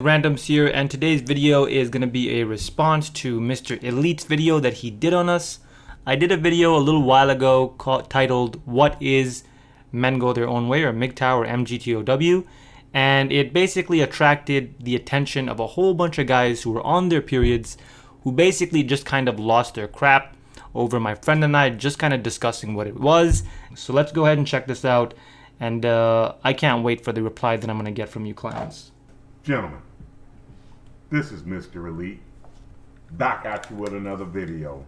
Randumpz here, and today's video is going to be a response to Mr. Elite's video that he did on us. I did a video a little while ago titled "What is Men Go Their Own Way" or MGTOW or MGTOW, and it basically attracted the attention of a whole bunch of guys who were on their periods who basically just kind of lost their crap over my friend and I just kind of discussing what it was. So let's go ahead and check this out, and I can't wait for the reply that I'm going to get from you clowns. Gentlemen, this is Mr. Elite, back at you with another video,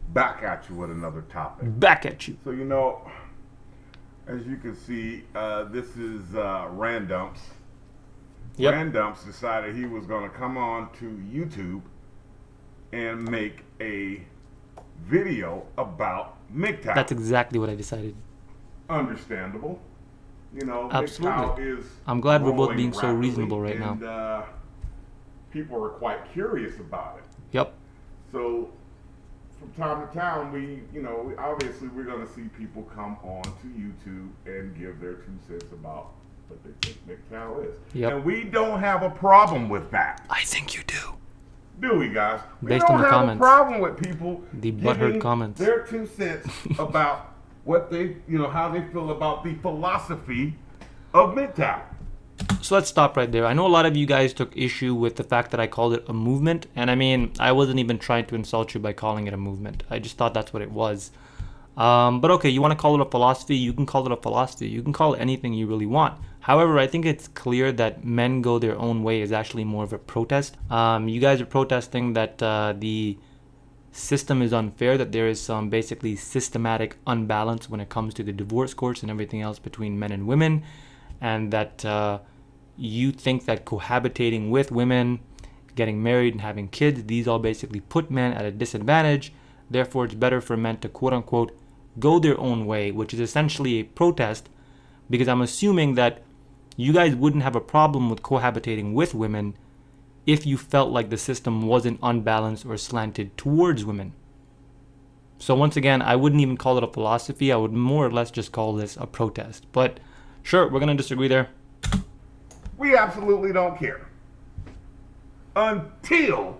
back at you with another topic. Back at you. So, as you can see, this is Randumpz. Yep. Randumpz decided he was going to come on to YouTube and make a video about MGTOW. That's exactly what I decided. Understandable. Absolutely. MGTOW is I'm glad we're both growing being so rapidly, reasonable right now. And people are quite curious about it. Yep. So from time to time, obviously we're going to see people come on to YouTube and give their 2 cents about what they think MGTOW is. Yep. And we don't have a problem with that. I think you do. Do we, guys? Based on the comments. We don't have a problem with people The butthurt giving comments. their 2 cents about what they, how they feel about the philosophy of MGTOW. So let's stop right there. I know a lot of you guys took issue with the fact that I called it a movement, and I mean, I wasn't even trying to insult you by calling it a movement. I just thought that's what it was. But okay, you want to call it a philosophy, you can call it a philosophy. You can call it anything you really want. However, I think it's clear that men go their own way is actually more of a protest. You guys are protesting that the system is unfair, that there is some basically systematic unbalance when it comes to the divorce courts and everything else between men and women, and that you think that cohabitating with women, getting married and having kids, these all basically put men at a disadvantage. Therefore, it's better for men to quote unquote go their own way, which is essentially a protest, because I'm assuming that you guys wouldn't have a problem with cohabitating with women if you felt like the system wasn't unbalanced or slanted towards women. So once again, I wouldn't even call it a philosophy. I would more or less just call this a protest. But sure, we're going to disagree there. We absolutely don't care. Until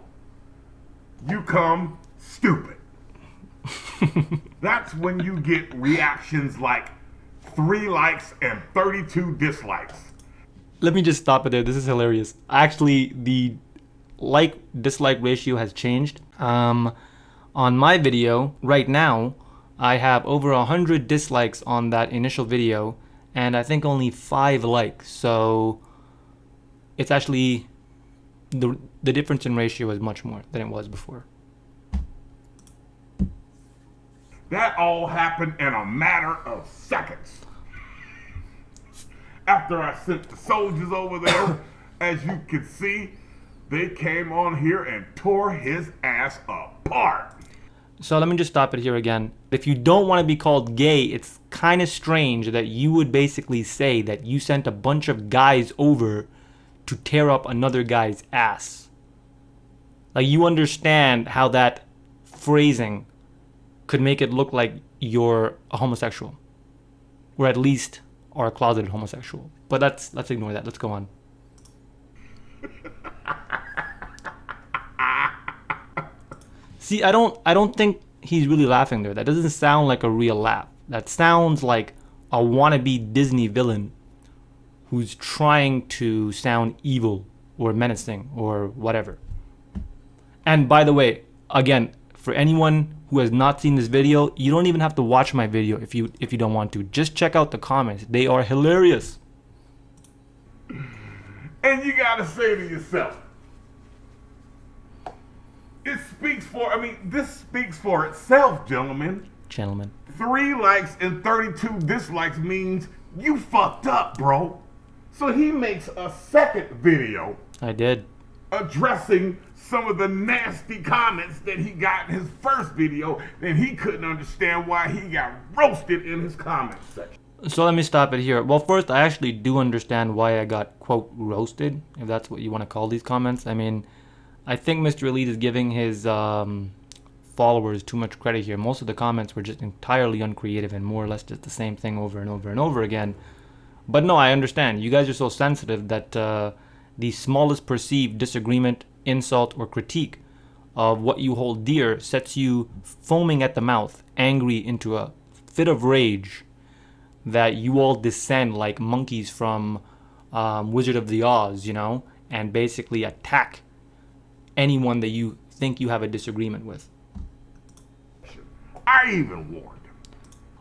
you come stupid. That's when you get reactions like 3 likes and 32 dislikes. Let me just stop it there. This is hilarious. Actually, the like-dislike ratio has changed. On my video, right now, I have over 100 dislikes on that initial video, and I think only 5 likes. So it's actually, the difference in ratio is much more than it was before. That all happened in a matter of seconds. After I sent the soldiers over there, as you can see, they came on here and tore his ass apart. So let me just stop it here again. If you don't want to be called gay, it's kind of strange that you would basically say that you sent a bunch of guys over to tear up another guy's ass. Like, you understand how that phrasing could make it look like you're a homosexual, or at least are a closeted homosexual. But let's ignore that. Let's go on. See, I don't think he's really laughing there. That doesn't sound like a real laugh. That sounds like a wannabe Disney villain who's trying to sound evil or menacing or whatever. And by the way, again, for anyone who has not seen this video, you don't even have to watch my video if you don't want to. Just check out the comments. They are hilarious. And you gotta say to yourself, this speaks for itself, gentlemen. 3 likes and 32 dislikes means you fucked up, bro. So he makes a second video. I did. Addressing some of the nasty comments that he got in his first video, and he couldn't understand why he got roasted in his comments section. So let me stop it here. Well, first, I actually do understand why I got, quote, roasted, if that's what you want to call these comments. I mean, I think Mr. Elite is giving his followers too much credit here. Most of the comments were just entirely uncreative and more or less just the same thing over and over and over again. But no, I understand. You guys are so sensitive that the smallest perceived disagreement, insult, or critique of what you hold dear sets you foaming at the mouth, angry into a fit of rage that you all descend like monkeys from Wizard of the Oz, and basically attack anyone that you think you have a disagreement with. I even warned him.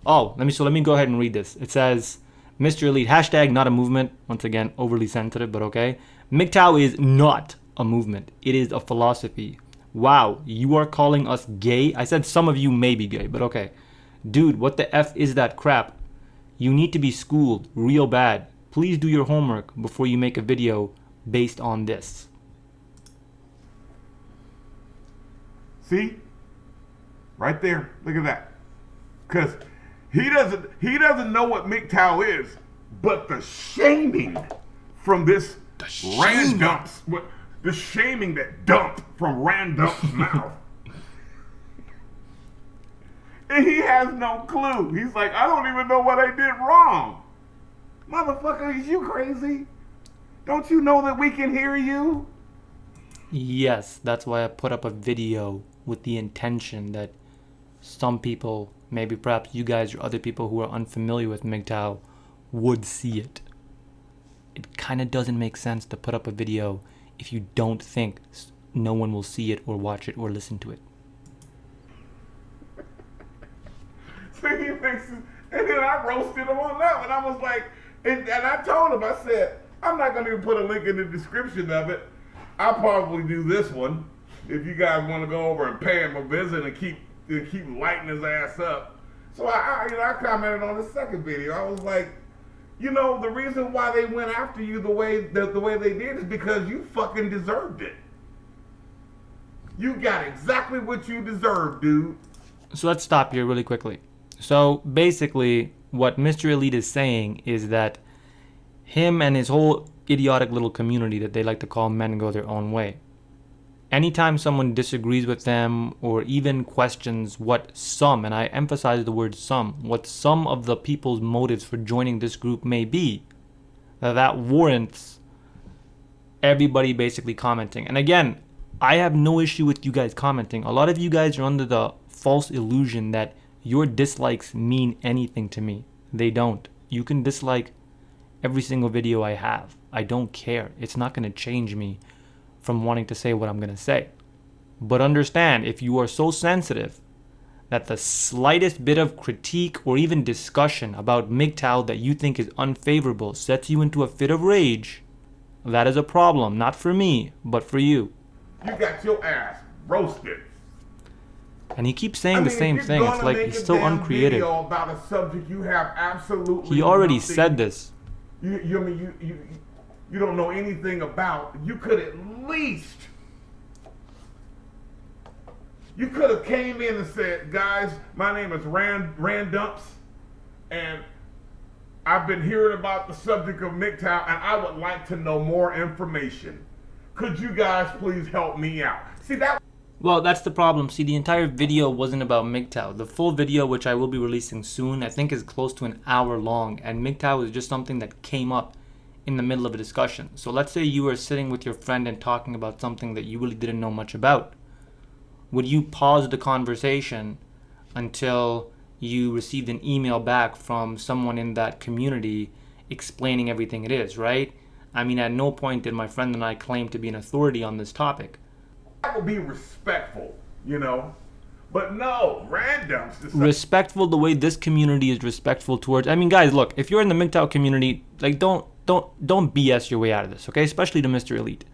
Oh, let me go ahead and read this. It says, Mr. Elite, hashtag not a movement. Once again, overly sensitive, but okay. MGTOW is not a movement. It is a philosophy. Wow, you are calling us gay? I said some of you may be gay, but okay. Dude, what the F is that crap? You need to be schooled real bad. Please do your homework before you make a video based on this. See? Right there. Look at that. Because he doesn't know what MGTOW is, but the shaming from this Randumpz, the shaming that dumped from Randumph's mouth. And he has no clue. He's like, I don't even know what I did wrong. Motherfucker, is you crazy? Don't you know that we can hear you? Yes, that's why I put up a video with the intention that some people, maybe perhaps you guys or other people who are unfamiliar with MGTOW, would see it. It kind of doesn't make sense to put up a video if you don't think no one will see it or watch it or listen to it. So he makes it, and then I roasted him on that one. I was like, and I told him, I said, I'm not going to even put a link in the description of it. I'll probably do this one if you guys want to go over and pay him a visit and keep lighting his ass up. So I commented on the second video. I was like, the reason why they went after you the way they did is because you fucking deserved it. You got exactly what you deserved, dude. So let's stop here really quickly. So basically, what Mr. Elite is saying is that him and his whole idiotic little community that they like to call men go their own way. Anytime someone disagrees with them or even questions what some, and I emphasize the word some, what some of the people's motives for joining this group may be, that warrants everybody basically commenting. And again, I have no issue with you guys commenting. A lot of you guys are under the false illusion that your dislikes mean anything to me. They don't. You can dislike every single video I have. I don't care. It's not going to change me from wanting to say what I'm going to say. But understand, if you are so sensitive that the slightest bit of critique or even discussion about MGTOW that you think is unfavorable sets you into a fit of rage, that is a problem, not for me, but for you. You got your ass roasted. And he keeps saying the same thing. It's like he's so uncreative. About a subject you have absolutely he already said this. You don't know anything about. You could at least. You could have came in and said, guys, my name is Randumpz, and I've been hearing about the subject of MGTOW, and I would like to know more information. Could you guys please help me out? See that? Well, that's the problem. See, the entire video wasn't about MGTOW. The full video, which I will be releasing soon, I think is close to an hour long, and MGTOW is just something that came up in the middle of a discussion. So let's say you were sitting with your friend and talking about something that you really didn't know much about. Would you pause the conversation until you received an email back from someone in that community explaining everything it is, right? I mean, at no point did my friend and I claim to be an authority on this topic. That would be respectful, But no, Randumpz is respectful the way this community is respectful towards. I mean, guys, look, if you're in the MGTOW community, like, don't BS your way out of this, okay? Especially to Mr. Elite.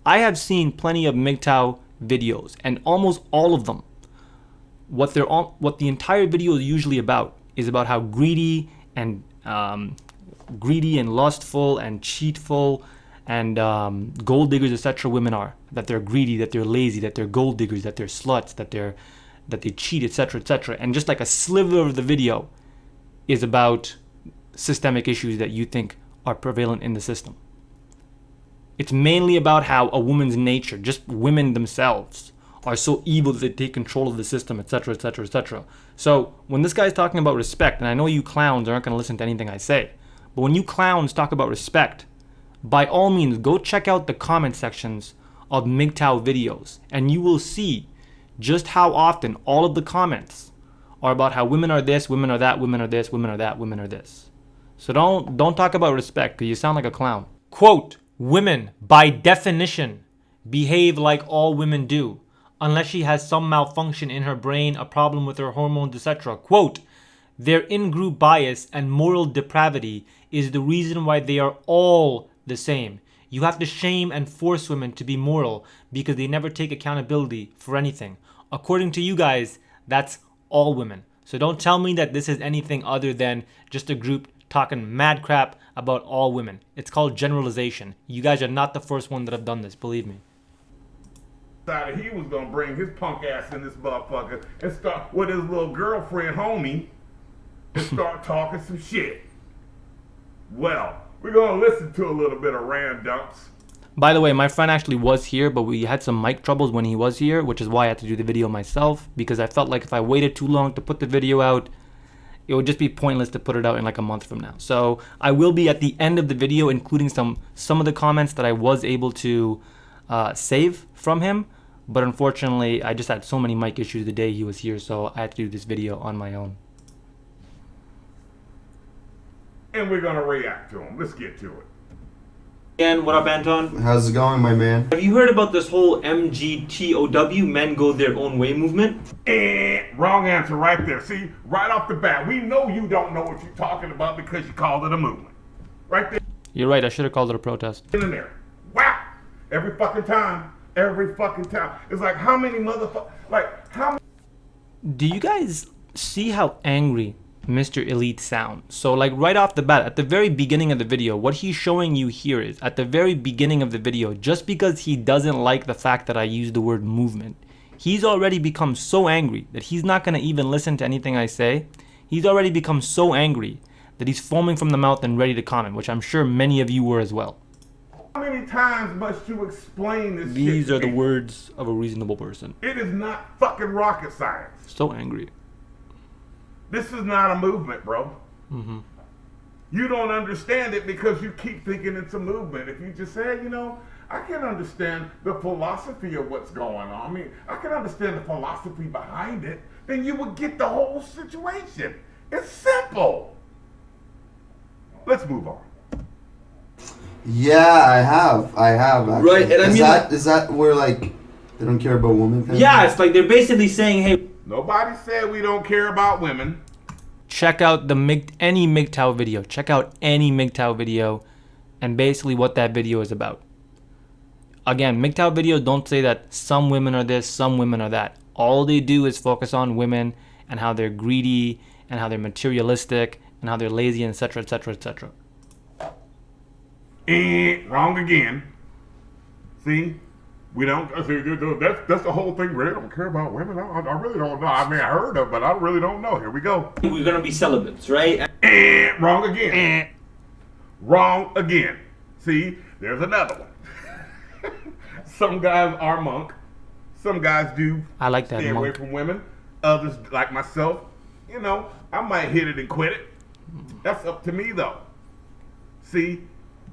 I have seen plenty of MGTOW videos, and almost all of them, what the entire video is usually about is about how greedy and lustful and cheatful and gold diggers, etc. women are. That they're greedy, that they're lazy, that they're gold diggers, that they're sluts, that they cheat, etc., etc. And just like a sliver of the video is about systemic issues that you think are prevalent in the system. It's mainly about how a woman's nature, just women themselves, are so evil that they take control of the system, etc., etc., etc. So when this guy's talking about respect, and I know you clowns aren't going to listen to anything I say, but when you clowns talk about respect, by all means, go check out the comment sections of MGTOW videos, and you will see just how often all of the comments are about how women are this, women are that, women are this, women are that, women are this. So don't talk about respect, because you sound like a clown. Quote, women, by definition, behave like all women do, unless she has some malfunction in her brain, a problem with her hormones, etc. Quote, their in-group bias and moral depravity is the reason why they are all the same. You have to shame and force women to be moral because they never take accountability for anything. According to you guys, that's all women. So don't tell me that this is anything other than just a group talking mad crap about all women. It's called generalization. You guys are not the first one that have done this, believe me. Decided he was gonna bring his punk ass in this motherfucker and start with his little girlfriend homie and start talking some shit. Well, we're gonna listen to a little bit of Randumpz. By the way, my friend actually was here, but we had some mic troubles when he was here, which is why I had to do the video myself, because I felt like if I waited too long to put the video out, it would just be pointless to put it out in like a month from now. So I will be at the end of the video including some of the comments that I was able to save from him, but unfortunately I just had so many mic issues the day he was here, so I had to do this video on my own. And we're gonna react to him. Let's get to it. And what up, Anton? How's it going, my man? Have you heard about this whole MGTOW, men go their own way movement? Wrong answer right there. See, right off the bat, we know you don't know what you're talking about because you called it a movement. Right there. You're right, I should have called it a protest. In there. Wow. Every fucking time. Every fucking time. It's like how many motherfuckers, like how many. Do you guys see how angry Mr. Elite sounds? So like right off the bat, at the very beginning of the video, what he's showing you here is at the very beginning of the video, just because he doesn't like the fact that I use the word movement, he's already become so angry that he's not going to even listen to anything I say. He's already become so angry that he's foaming from the mouth and ready to comment, which I'm sure many of you were as well. How many times must you explain this shit? These are the words of a reasonable person. It is not fucking rocket science. So angry. This is not a movement, bro. Mm-hmm. You don't understand it because you keep thinking it's a movement. If you just say, you know, I can understand the philosophy of what's going on. I mean, I can understand the philosophy behind it. Then you would get the whole situation. It's simple. Let's move on. Yeah, I have. Actually. Right, and I mean, is that where like they don't care about women? Yeah, it's like they're basically saying, hey, nobody said we don't care about women. Check out any MGTOW video. Check out any MGTOW video, and basically what that video is about. Again, MGTOW videos don't say that some women are this, some women are that. All they do is focus on women and how they're greedy and how they're materialistic and how they're lazy, etc., etc., etc. Wrong again. See, we don't. That's the whole thing. Really don't care about women. I really don't know. I mean, I heard of, but I really don't know. Here we go. We're gonna be celibates, right? Wrong again. Wrong again. See, there's another one. Some guys are monk. Some guys do. I like that. Stay away from women. Others, like myself, you know, I might hit it and quit it. That's up to me, though. See.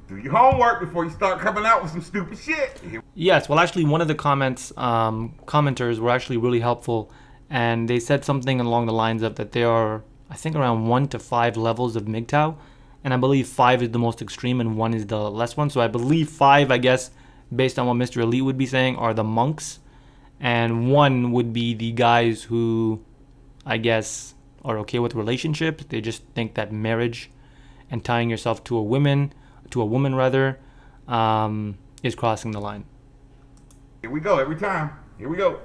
Do your homework before you start coming out with some stupid shit. Yes, well actually one of the commenters were actually really helpful, and they said something along the lines of that there are, I think, around 1 to 5 levels of MGTOW, and I believe 5 is the most extreme and 1 is the less one. So I believe 5, I guess, based on what Mr. Elite would be saying, are the monks, and 1 would be the guys who, I guess, are okay with relationships. They just think that marriage and tying yourself to a woman rather, is crossing the line. Here we go every time. Here we go.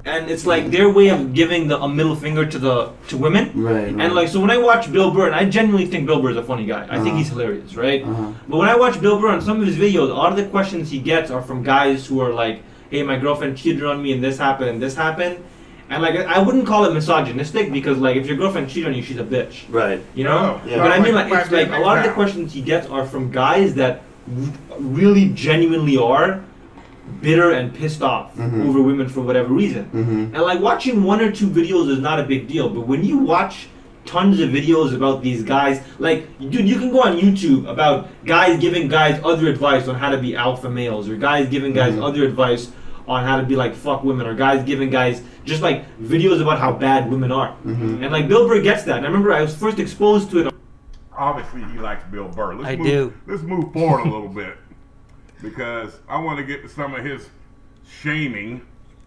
And it's like their way of giving a middle finger to women. Right. And like, so when I watch Bill Burr, and I genuinely think Bill Burr is a funny guy. I think he's hilarious, right? But when I watch Bill Burr on some of his videos, a lot of the questions he gets are from guys who are like, hey, my girlfriend cheated on me and this happened and this happened. And like, I wouldn't call it misogynistic because like, if your girlfriend cheated on you, she's a bitch. Right. You know? Yeah. But I mean, like, it's like a lot of the questions he gets are from guys that really genuinely are bitter and pissed off over women for whatever reason. And like watching 1 or 2 videos is not a big deal, but when you watch tons of videos about these guys. Like, dude, you can go on YouTube about guys giving guys other advice on how to be alpha males, or guys giving guys other advice on how to be like fuck women, or guys giving guys just like videos about how bad women are. And like Bill Burr gets that. And I remember I was first exposed to it. Obviously, he likes Bill Burr. Let's move forward a little bit, because I want to get to some of his shaming.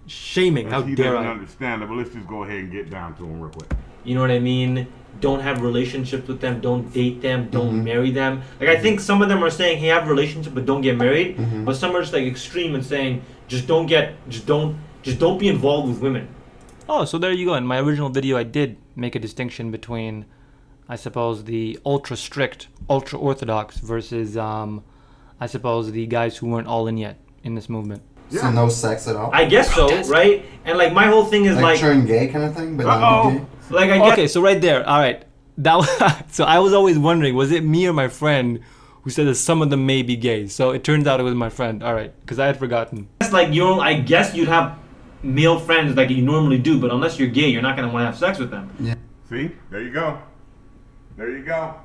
How he dare doesn't I? understand it, but let's just go ahead and get down to him real quick. You know what I mean? Don't have relationships with them. Don't date them. Don't marry them. Like, I think some of them are saying, hey, have a relationship, but don't get married. But some are just like extreme and saying, just don't be involved with women. Oh, so there you go. In my original video, I did make a distinction between, I suppose, the ultra strict, ultra orthodox versus, I suppose, the guys who weren't all in yet in this movement. So no sex at all? I guess so, right? And like my whole thing is like turn gay kind of thing, but not gay? like I guess Okay, so right there, all right. That was, so I was always wondering, was it me or my friend who said that some of them may be gay? So it turns out it was my friend. All right, because I had forgotten. it's like I guess you'd have male friends like you normally do, but unless you're gay, you're not gonna want to have sex with them. Yeah. See, there you go. There you go.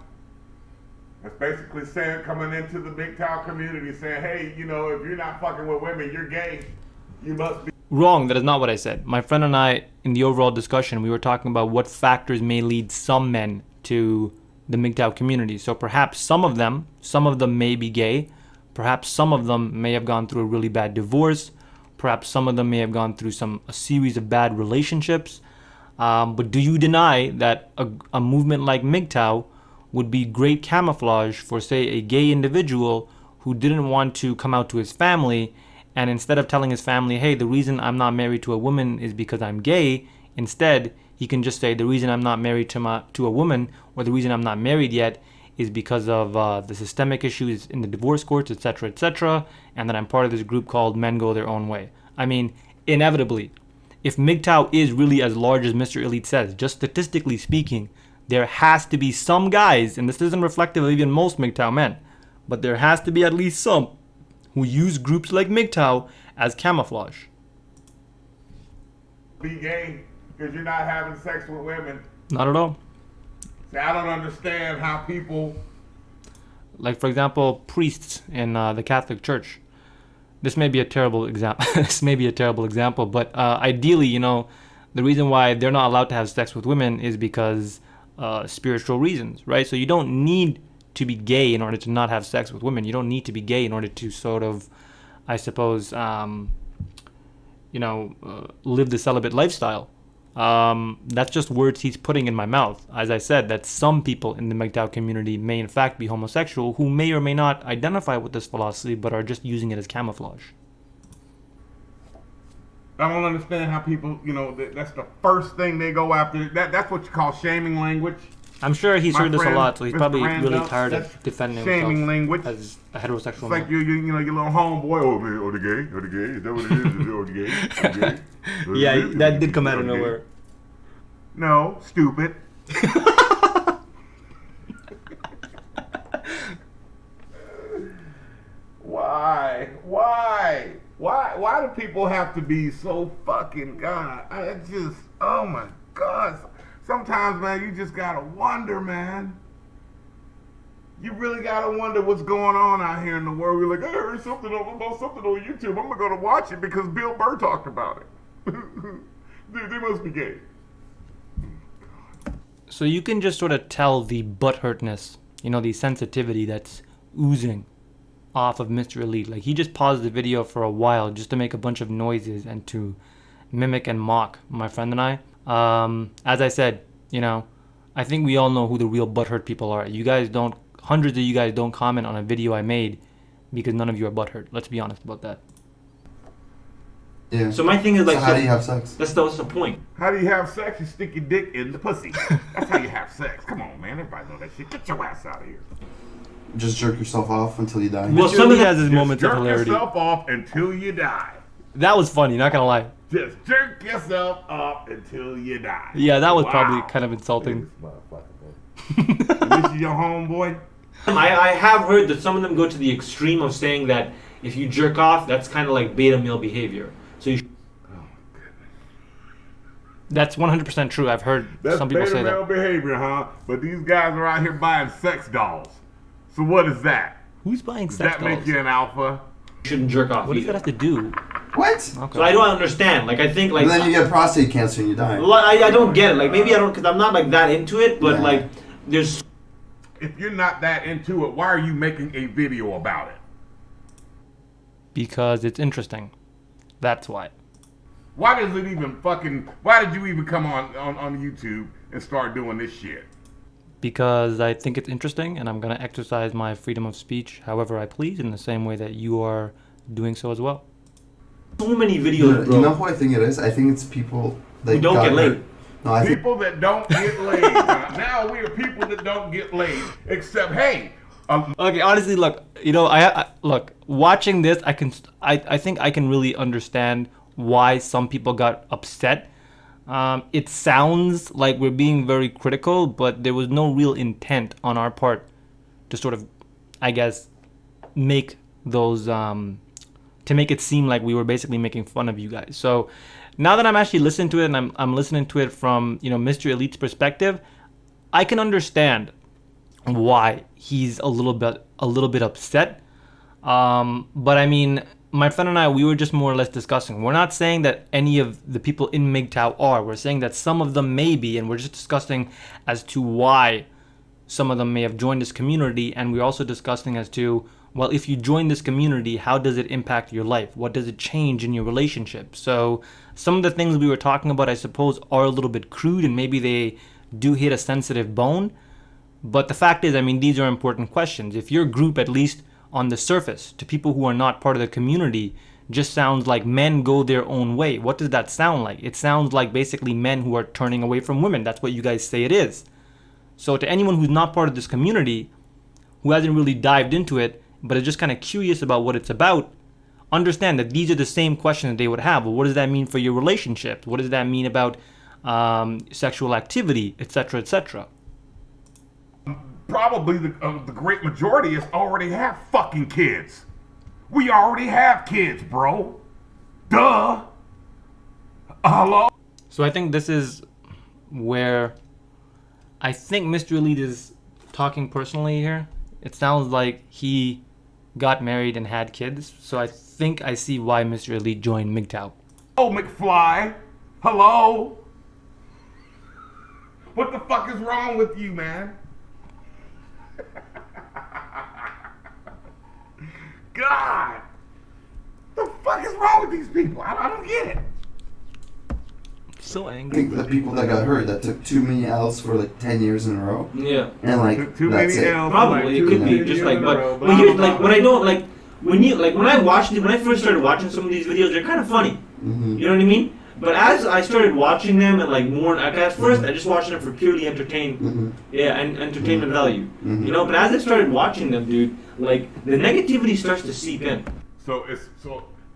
That's basically saying, coming into the MGTOW community, saying, hey, you know, if you're not fucking with women, you're gay. You must be. Wrong, that is not what I said. My friend and I, in the overall discussion, we were talking about what factors may lead some men to the MGTOW community. So perhaps some of them may be gay. Perhaps some of them may have gone through a really bad divorce. Perhaps some of them may have gone through a series of bad relationships. But do you deny that a movement like MGTOW would be great camouflage for, say, a gay individual who didn't want to come out to his family, and instead of telling his family, hey, the reason I'm not married to a woman is because I'm gay, instead he can just say the reason I'm not married to a woman, or the reason I'm not married yet, is because of the systemic issues in the divorce courts, etc., and that I'm part of this group called Men Go Their Own Way. I mean, inevitably, if MGTOW is really as large as Mr. Elite says, just statistically speaking, there has to be some guys, and this isn't reflective of even most MGTOW men, but there has to be at least some who use groups like MGTOW as camouflage. Be gay because you're not having sex with women. Not at all. See, I don't understand how people. Like, for example, priests in the Catholic Church. This may be a terrible example. But ideally, you know, the reason why they're not allowed to have sex with women is because spiritual reasons, right? So you don't need to be gay in order to not have sex with women. You don't need to be gay in order to sort of, I suppose, live the celibate lifestyle. That's just words he's putting in my mouth. As I said, that some people in the MGTOW community may in fact be homosexual, who may or may not identify with this philosophy, but are just using it as camouflage. I don't understand how people, you know, that's the first thing they go after. That's what you call shaming language. I'm sure he's heard this a lot, so he's Mr. probably Randumpz, really tired of defending shaming himself language. as a heterosexual It's like man. you know, your little homeboy over here, or the gay, is that what it is? Or the gay? Yeah, that did come out of nowhere. No, stupid. Why do people have to be so fucking oh my God. Sometimes, man, you just gotta wonder, man. You really gotta wonder what's going on out here in the world. We're like, I heard something about something on YouTube. I'm gonna watch it because Bill Burr talked about it. They must be gay. So you can just sort of tell the butthurtness, you know, the sensitivity that's oozing off of Mr. Elite. Like, he just paused the video for a while just to make a bunch of noises and to mimic and mock my friend and I. As I said, you know, I think we all know who the real butthurt people are. Hundreds of you guys don't comment on a video I made because none of you are butthurt. Let's be honest about that. Yeah. So my thing is like, so how do you have sex? That's the point. How do you have sex? You stick your dick in the pussy. That's how you have sex. Come on, man. Everybody know that shit. Get your ass out of here. Just jerk yourself off until you die. Well, Mr. some of Elite them has his moments of Jerk hilarity. yourself off until you die. That was funny, not gonna lie. Just jerk yourself up until you die. Yeah, that was Wow. probably kind of insulting. This motherfucker, man. This is your homeboy? I have heard that some of them go to the extreme of saying that if you jerk off, that's kind of like beta male behavior. So you That's 100% true. I've heard That's some people beta say male that. behavior, huh? But these guys are out here buying sex dolls. So what is that? Who's buying Does sex that dolls? make you an alpha? Shouldn't jerk off What does either. that have to do? What? Okay. So I don't understand. Like I think like And then you get prostate cancer and you die. well, I don't get it. Like maybe I don't because I'm not like that into it. But Yeah. like there's If you're not that into it, why are you making a video about it? Because it's interesting. That's why. Why does it even fucking? Why did you even come on YouTube and start doing this shit? Because I think it's interesting, and I'm going to exercise my freedom of speech however I please, in the same way that you are doing so as well. so many You videos, bro. know who I think it is? I think it's people that Who don't got get laid. hurt. No, I think People that don't get laid. Now we are people that don't get laid. Except, hey, Okay, honestly, look, you know, I look, watching this, I think I can really understand why some people got upset. It sounds like we're being very critical, but there was no real intent on our part to sort of, I guess, make those, to make it seem like we were basically making fun of you guys. So now that I'm actually listening to it, and I'm listening to it from, you know, Mr. Elite's perspective, I can understand why he's a little bit upset. But I mean, my friend and I, we were just more or less discussing. We're not saying that any of the people in MGTOW are. We're saying that some of them may be, and we're just discussing as to why some of them may have joined this community. And we're also discussing as to, well, if you join this community, how does it impact your life? What does it change in your relationship? So some of the things we were talking about, I suppose, are a little bit crude, and maybe they do hit a sensitive bone. But the fact is, I mean, these are important questions. If your group, at least on the surface, to people who are not part of the community, just sounds like men go their own way, what does that sound like? It sounds like basically men who are turning away from women. That's what you guys say it is. So to anyone who's not part of this community, who hasn't really dived into it, but is just kind of curious about what it's about, understand that these are the same questions that they would have. Well, what does that mean for your relationship? What does that mean about sexual activity, etc., etc.? probably the great majority is already have fucking kids. We already have kids, bro. Duh. Hello? So I think this is where I think Mr. Elite is talking personally here. It sounds like he got married and had kids. So I think I see why Mr. Elite joined MGTOW. Oh, McFly. Hello? What the fuck is wrong with you, man? God. The fuck is wrong with these people? I don't get it. So I angry. think the people that got hurt that took too many L's for like 10 years in a row, Yeah. and like Too that's many it. L's. Probably it could be just like, but here's like what I don't like when I watched it when I first started watching some of these videos, they're kind of funny. Mhm. You know what I mean? But as I started watching them and like more, like at first I just watched them for purely Mhm. and entertainment value. Mhm. You know, but as I started watching them, dude, like the negativity starts to seep in. So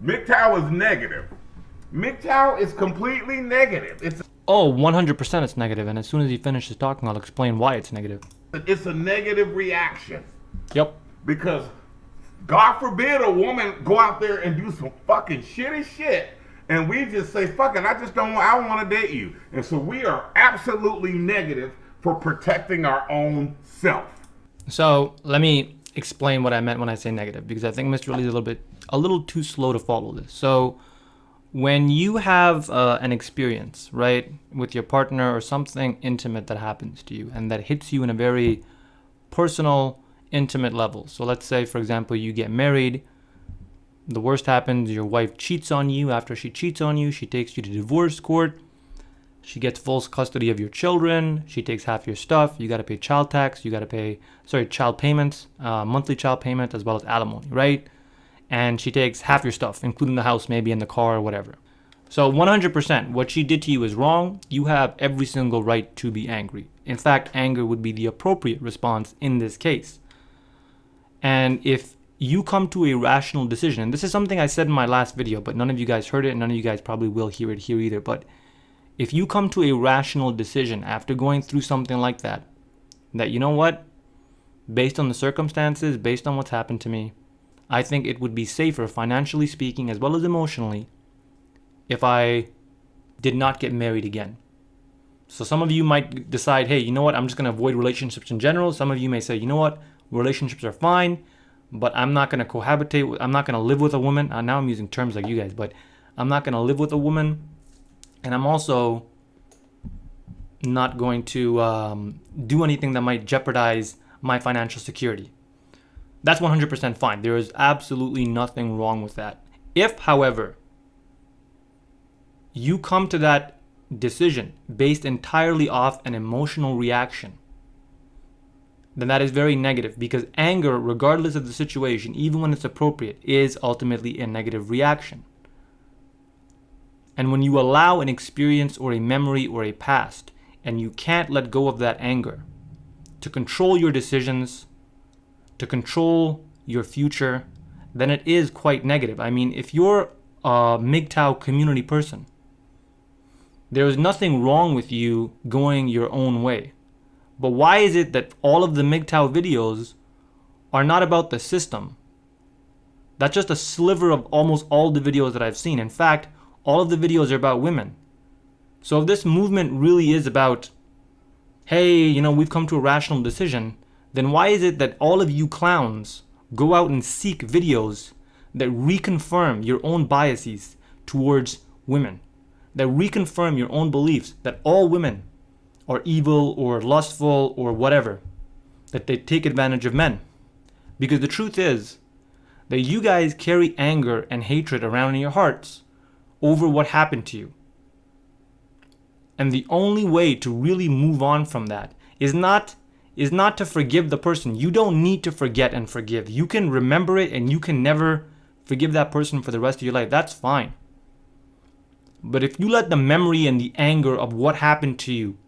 MGTOW is negative. MGTOW is completely negative. Oh, 100% it's negative. And as soon as he finishes talking, I'll explain why it's negative. It's a negative reaction. Yep. Because God forbid a woman go out there and do some fucking shitty shit, and we just say, fuck it, I don't want to date you. And so we are absolutely negative for protecting our own self. So let me explain what I meant when I say negative, because I think Mr. Elite is a little too slow to follow this. So when you have an experience, right, with your partner or something intimate that happens to you and that hits you in a very personal, intimate level. So let's say, for example, you get married. The worst happens, your wife cheats on you. After she cheats on you, she takes you to divorce court. She gets full custody of your children. She takes half your stuff. You got to pay child tax. You got to pay, child payments, monthly child payment, as well as alimony, right? And she takes half your stuff, including the house, maybe, and the car or whatever. So 100%, what she did to you is wrong. You have every single right to be angry. In fact, anger would be the appropriate response in this case. And if you come to a rational decision, and this is something I said in my last video, but none of you guys heard it, and none of you guys probably will hear it here either, but if you come to a rational decision after going through something like that, you know what, based on the circumstances, based on what's happened to me, I think it would be safer, financially speaking, as well as emotionally, if I did not get married again. So some of you might decide, hey, you know what? I'm just going to avoid relationships in general. Some of you may say, you know what? Relationships are fine, but I'm not going to cohabitate. I'm not going to live with a woman. Now I'm using terms like you guys, but I'm not going to live with a woman. And I'm also not going to do anything that might jeopardize my financial security. That's 100% fine. There is absolutely nothing wrong with that. If, however, you come to that decision based entirely off an emotional reaction, then that is very negative, because anger, regardless of the situation, even when it's appropriate, is ultimately a negative reaction. And when you allow an experience or a memory or a past, and you can't let go of that anger to control your decisions, to control your future, then it is quite negative. I mean, if you're a MGTOW community person, there is nothing wrong with you going your own way. But why is it that all of the MGTOW videos are not about the system? That's just a sliver of almost all the videos that I've seen. In fact, all of the videos are about women. So if this movement really is about, hey, you know, we've come to a rational decision, then why is it that all of you clowns go out and seek videos that reconfirm your own biases towards women, that reconfirm your own beliefs that all women are evil or lustful or whatever, that they take advantage of men? Because the truth is that you guys carry anger and hatred around in your hearts over what happened to you. And the only way to really move on from that is not to forgive the person. You don't need to forget and forgive. You can remember it and you can never forgive that person for the rest of your life. That's fine. But if you let the memory and the anger of what happened to you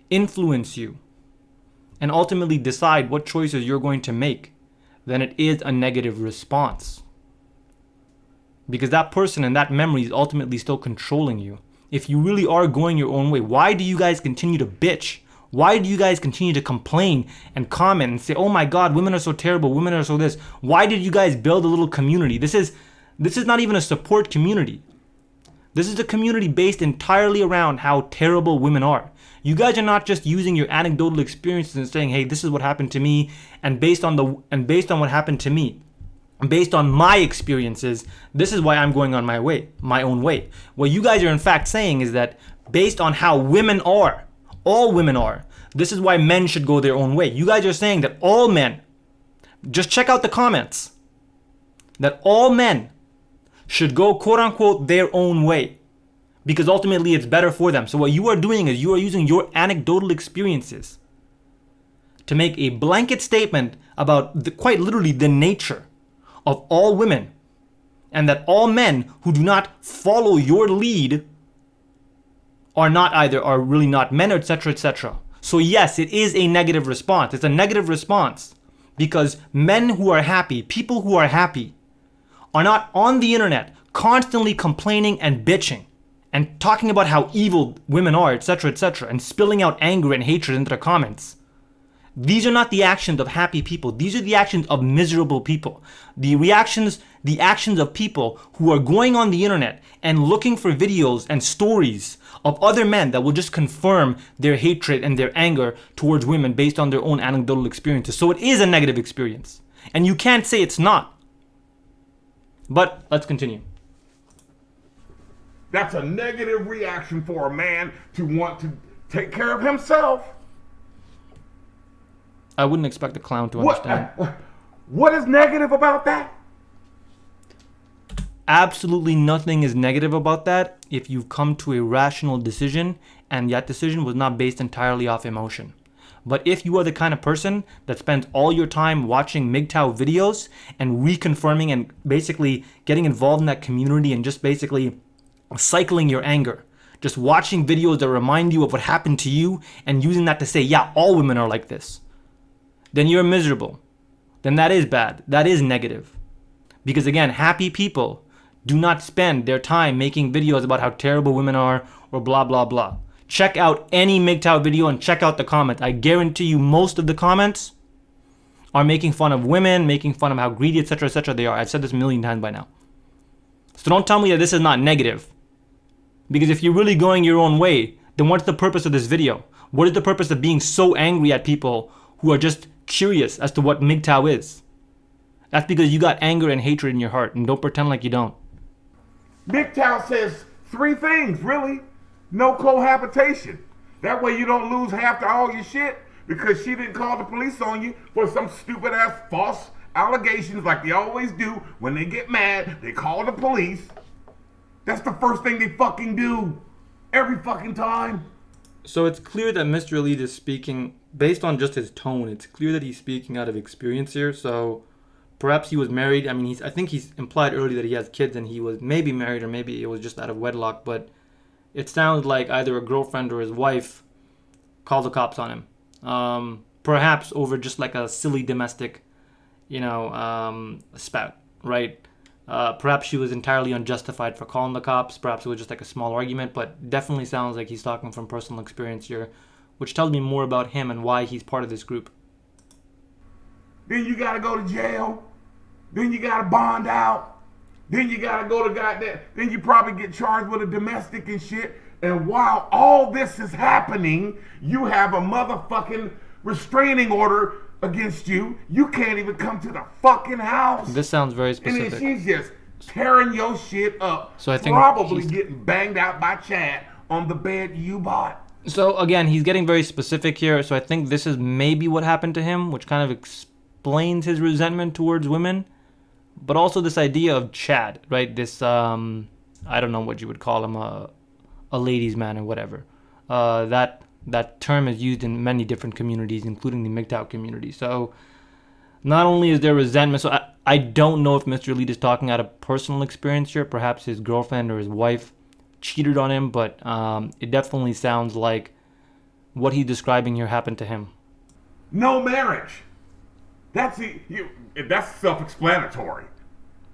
influence you and ultimately decide what choices you're going to make, then it is a negative response. Because that person and that memory is ultimately still controlling you. If you really are going your own way, why do you guys continue to bitch? Why do you guys continue to complain and comment and say, oh my God, women are so terrible, women are so this? Why did you guys build a little community? This is not even a support community. This is a community based entirely around how terrible women are. You guys are not just using your anecdotal experiences and saying, hey, this is what happened to me, and based on what happened to me, based on my experiences, this is why I'm going on my own way. What you guys are in fact saying is that based on how women are, all women are, this is why men should go their own way. You guys are saying that all men, just check out the comments, that all men should go quote unquote their own way because ultimately it's better for them. So what you are doing is you are using your anecdotal experiences to make a blanket statement about quite literally the nature of all women, and that all men who do not follow your lead are really not men, etc., etc. So yes, it is a negative response. It's a negative response because men who are happy, people who are happy, are not on the internet constantly complaining and bitching and talking about how evil women are, etc., etc., and spilling out anger and hatred into the comments. These are not the actions of happy people. These are the actions of miserable people. The actions of people who are going on the internet and looking for videos and stories of other men that will just confirm their hatred and their anger towards women based on their own anecdotal experiences. So it is a negative experience. And you can't say it's not. But let's continue. That's a negative reaction for a man to want to take care of himself. I wouldn't expect a clown to understand. What is negative about that? Absolutely nothing is negative about that if you've come to a rational decision and that decision was not based entirely off emotion. But if you are the kind of person that spends all your time watching MGTOW videos and reconfirming and basically getting involved in that community and just basically cycling your anger, just watching videos that remind you of what happened to you and using that to say, yeah, all women are like this, then you're miserable. Then that is bad. That is negative. Because again, happy people do not spend their time making videos about how terrible women are or blah, blah, blah. Check out any MGTOW video and check out the comments. I guarantee you most of the comments are making fun of women, making fun of how greedy, etc., they are. I've said this a million times by now. So don't tell me that this is not negative. Because if you're really going your own way, then what's the purpose of this video? What is the purpose of being so angry at people who are just curious as to what MGTOW is? That's because you got anger and hatred in your heart, and don't pretend like you don't. MGTOW says 3 things, really. No cohabitation. That way you don't lose half to all your shit because she didn't call the police on you for some stupid ass false allegations like they always do. When they get mad, they call the police. That's the first thing they fucking do. Every fucking time. So it's clear that Mr. Elite is speaking, based on just his tone, it's clear that he's speaking out of experience here. So perhaps he was married. I mean, I think he's implied earlier that he has kids and he was maybe married or maybe it was just out of wedlock. But it sounds like either a girlfriend or his wife called the cops on him. Perhaps over just like a silly domestic, spat, right? Perhaps she was entirely unjustified for calling the cops. Perhaps it was just like a small argument, but definitely sounds like he's talking from personal experience here, which tells me more about him and why he's part of this group. Then you gotta go to jail. Then you gotta bond out. Then you gotta go to goddamn. Then you probably get charged with a domestic and shit. And while all this is happening, you have a motherfucking restraining order against you. You can't even come to the fucking house. This sounds very specific. And then she's just tearing your shit up. So I think probably getting banged out by Chad on the bed you bought. So again, he's getting very specific here. So I think this is maybe what happened to him, which kind of explains his resentment towards women. But also this idea of Chad, right? This, I don't know what you would call him, a ladies' man or whatever. That term is used in many different communities, including the MGTOW community. So not only is there resentment, so I don't know if Mr. Elite is talking out of personal experience here. Perhaps his girlfriend or his wife cheated on him, but it definitely sounds like what he's describing here happened to him. No marriage. That's self-explanatory.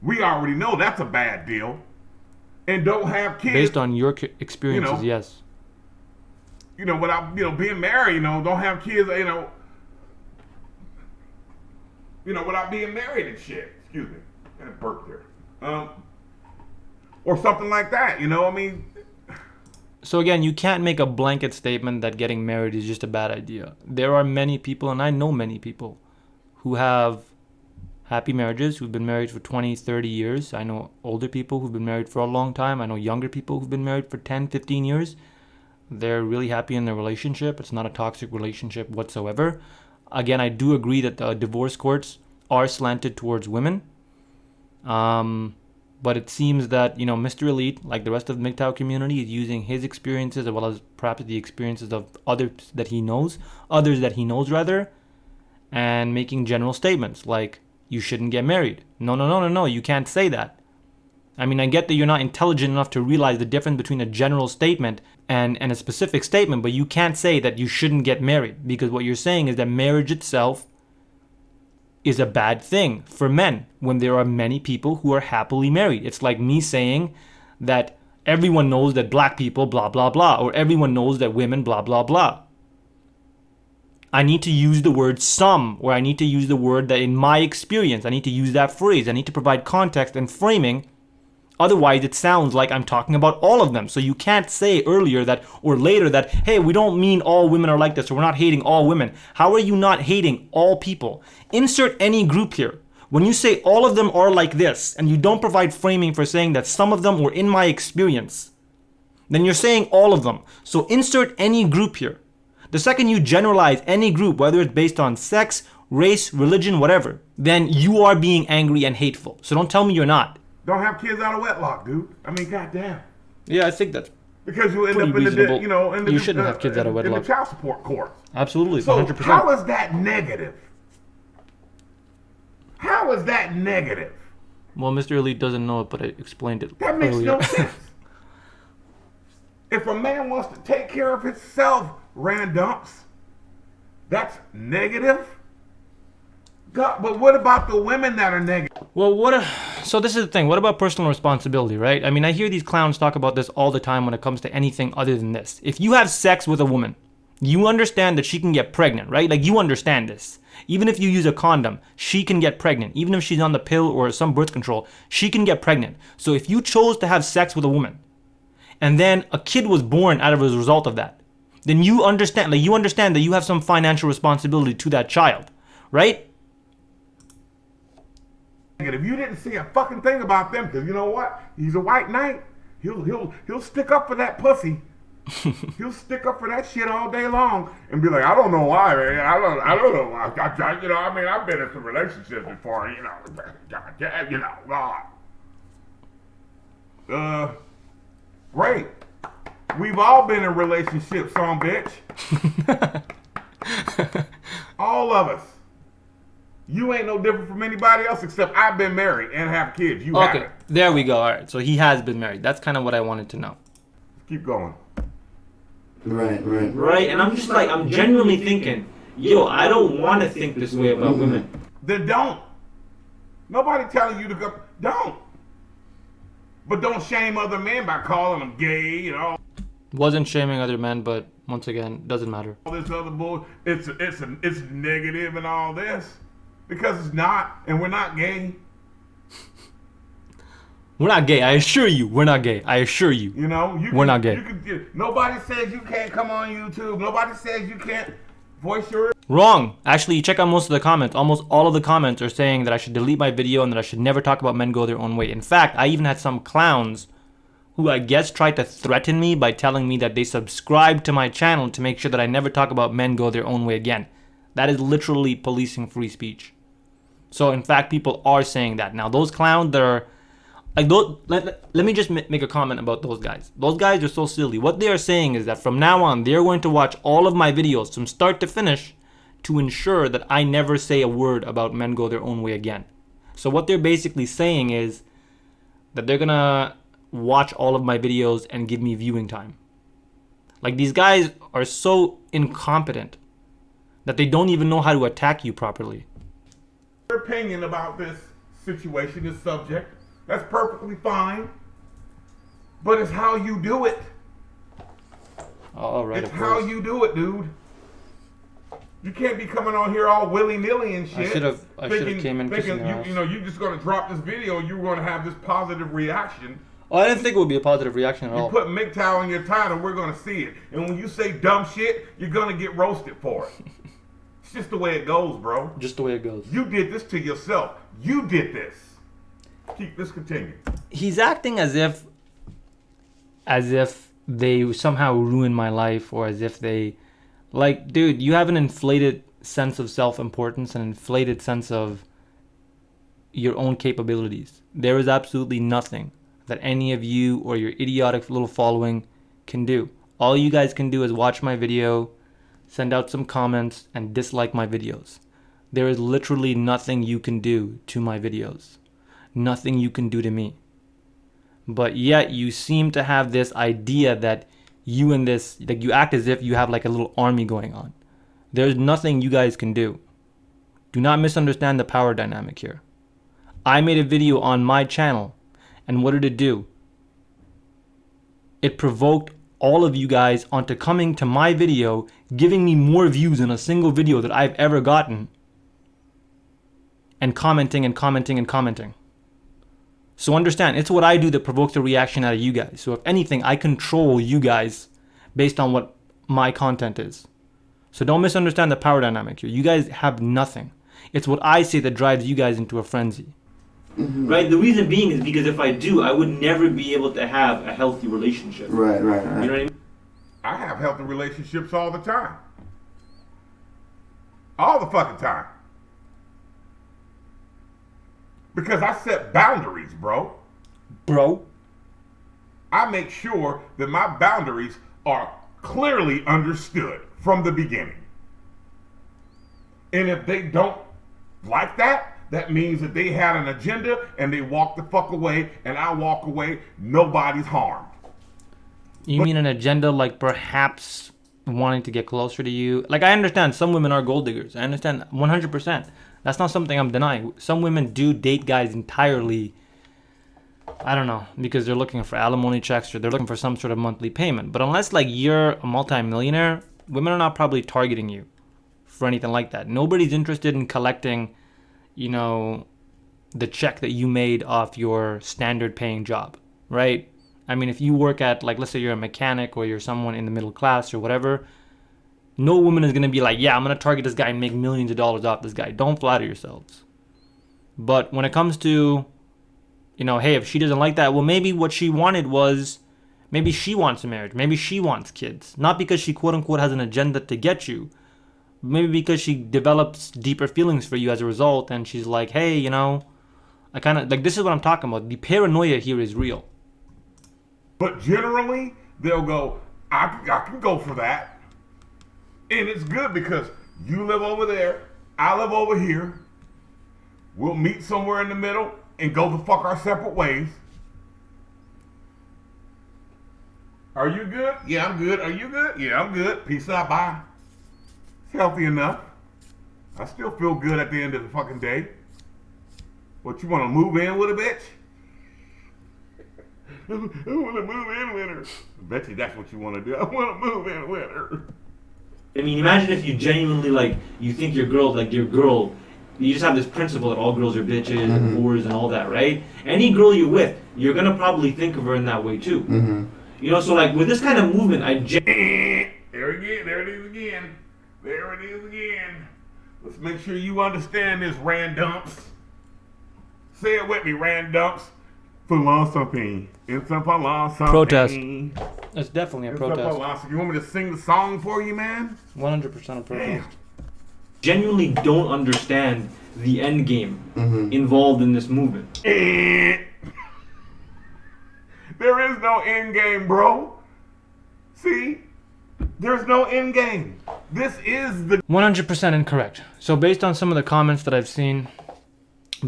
We already know that's a bad deal. And don't have kids. Based on your experiences, yes. Without being married, don't have kids, without being married and shit. Excuse me, I burped there. Or something like that. So again, you can't make a blanket statement that getting married is just a bad idea. There are many people, and I know many people, who have happy marriages, who've been married for 20, 30 years. I know older people who've been married for a long time. I know younger people who've been married for 10, 15 years. They're really happy in their relationship. It's not a toxic relationship whatsoever. Again, I do agree that the divorce courts are slanted towards women. But it seems that, Mr. Elite, like the rest of the MGTOW community, is using his experiences as well as perhaps the experiences of others that he knows, and making general statements like, you shouldn't get married. No, you can't say that. I mean, I get that you're not intelligent enough to realize the difference between a general statement and a specific statement, but you can't say that you shouldn't get married, because what you're saying is that marriage itself is a bad thing for men when there are many people who are happily married. It's like me saying that everyone knows that black people blah blah blah, or everyone knows that women blah blah blah. I need to use the word some, or I need to use the word that in my experience, I need to use that phrase. I need to provide context and framing. Otherwise, it sounds like I'm talking about all of them. So you can't say earlier that or later that, hey, we don't mean all women are like this, or we're not hating all women. How are you not hating all people? Insert any group here. When you say all of them are like this, and you don't provide framing for saying that some of them were in my experience, then you're saying all of them. So insert any group here. The second you generalize any group, whether it's based on sex, race, religion, whatever, then you are being angry and hateful. So don't tell me you're not. Don't have kids out of wedlock, dude. I mean, goddamn. Yeah, I think that's because you end up in reasonable. you shouldn't have kids out of wedlock. In the child support courts. Absolutely, so 100%. How is that negative? How is that negative? Well, Mr. Elite doesn't know it, but I explained it That makes earlier. no sense. If a man wants to take care of himself, Randumpz, that's negative? God, but what about the women that are negative? Well, so this is the thing. What about personal responsibility, right? I mean, I hear these clowns talk about this all the time when it comes to anything other than this. If you have sex with a woman, you understand that she can get pregnant, right? Like, you understand this. Even if you use a condom, she can get pregnant. Even if she's on the pill or some birth control, she can get pregnant. So if you chose to have sex with a woman, and then a kid was born out of as a result of that, then you understand that you have some financial responsibility to that child, right? If you didn't see a fucking thing about them, because you know what? He's a white knight. He'll stick up for that pussy. He'll stick up for that shit all day long and be like, I don't know why, man. I don't know why. I mean, I've been in some relationships before, Great. We've all been in relationships, son bitch. All of us. You ain't no different from anybody else except I've been married and have kids. You haven't. There we go. All right, so he has been married. That's kind of what I wanted to know. Keep going. Right, and I'm just like, I'm genuinely thinking, yo, I don't want to think this way about women. Then don't. Nobody telling you to go. Don't. But don't shame other men by calling them gay, Wasn't shaming other men, but once again, doesn't matter. All this other bull, it's negative and all this. Because it's not, and we're not gay. We're not gay. I assure you, we're not gay. I assure you. We're not gay. Nobody says you can't come on YouTube. Nobody says you can't voice your... Wrong. Actually, you check out most of the comments. Almost all of the comments are saying that I should delete my video and that I should never talk about men go their own way. In fact, I even had some clowns who I guess tried to threaten me by telling me that they subscribed to my channel to make sure that I never talk about men go their own way again. That is literally policing free speech. So, in fact, people are saying that. Now, those clowns that are... let me just make a comment about those guys. Those guys are so silly. What they are saying is that from now on, they're going to watch all of my videos from start to finish to ensure that I never say a word about men go their own way again. So what they're basically saying is that they're going to watch all of my videos and give me viewing time. Like, these guys are so incompetent that they don't even know how to attack you properly. Your opinion about this situation, this subject, that's perfectly fine. But it's how you do it. All right, it's how you do it, dude. You can't be coming on here all willy-nilly and shit. I should have came in kissing your ass. You're just going to drop this video, you're going to have this positive reaction. Oh, I didn't think it would be a positive reaction at all. You put MGTOW in your title, we're going to see it. And when you say dumb shit, you're going to get roasted for it. It's just the way it goes, bro. Just the way it goes. You did this to yourself. You did this. Let's continue. He's acting as if they somehow ruined my life, or as if they... Like, dude, you have an inflated sense of self-importance, an inflated sense of your own capabilities. There is absolutely nothing that any of you or your idiotic little following can do. All you guys can do is watch my video, send out some comments, and dislike my videos. There is literally nothing you can do to my videos. Nothing you can do to me. But yet you seem to have this idea that you and this, like, you act as if you have like a little army going on. There's nothing you guys can do. Do not misunderstand the power dynamic here. I made a video on my channel, and what did it do? It provoked all of you guys onto coming to my video, giving me more views in a single video that I've ever gotten, and commenting and commenting and commenting. So understand, it's what I do that provokes a reaction out of you guys. So if anything, I control you guys based on what my content is. So don't misunderstand the power dynamic here. You guys have nothing. It's what I say that drives you guys into a frenzy. Mm-hmm. Right? The reason being is because if I do, I would never be able to have a healthy relationship. Right. You know what I mean? I have healthy relationships all the time. All the fucking time. Because I set boundaries, bro. I make sure that my boundaries are clearly understood from the beginning. And if they don't like that, that means that they had an agenda and they walk the fuck away and I walk away, nobody's harmed. You mean an agenda like perhaps wanting to get closer to you? Like, I understand some women are gold diggers. I understand 100%. That's not something I'm denying. Some women do date guys entirely, I don't know, because they're looking for alimony checks or they're looking for some sort of monthly payment. But unless, like, you're a multi-millionaire, women are not probably targeting you for anything like that. Nobody's interested in collecting, you know, the check that you made off your standard paying job, right? I mean, if you work at, like, let's say you're a mechanic or you're someone in the middle class or whatever, no woman is going to be like, yeah, I'm going to target this guy and make millions of dollars off this guy. Don't flatter yourselves. But when it comes to, you know, hey, if she doesn't like that, well, maybe what she wanted was, maybe she wants a marriage. Maybe she wants kids. Not because she, quote unquote, has an agenda to get you. Maybe because she develops deeper feelings for you as a result. And she's like, hey, you know, I kind of, like, this is what I'm talking about. The paranoia here is real. But generally, they'll go, I can go for that. And it's good because you live over there, I live over here. We'll meet somewhere in the middle and go the fuck our separate ways. Are you good? Yeah, I'm good. Are you good? Yeah, I'm good. Peace out, bye. It's healthy enough. I still feel good at the end of the fucking day. What, you want to move in with a bitch? I want to move in with her. I bet you that's what you want to do. I want to move in with her. I mean, imagine if you genuinely, like, you think your girl, like, your girl, you just have this principle that all girls are bitches and whores and all that, right? Any girl you're with, you're going to probably think of her in that way, too. You know, so, like, with this kind of movement, There again, there it is again. There it is again. Let's make sure you understand this, Randumpz. Say it with me, Randumpz. Philosophy. It's a philosophy. Protest. It's definitely a It's protest. a philosophy. You want me to sing the song for you, man? 100% a protest. Damn. genuinely don't understand the end game involved in this movement. There is no end game, bro. See? There's no end game. This is the 100% incorrect. So based on some of the comments that I've seen,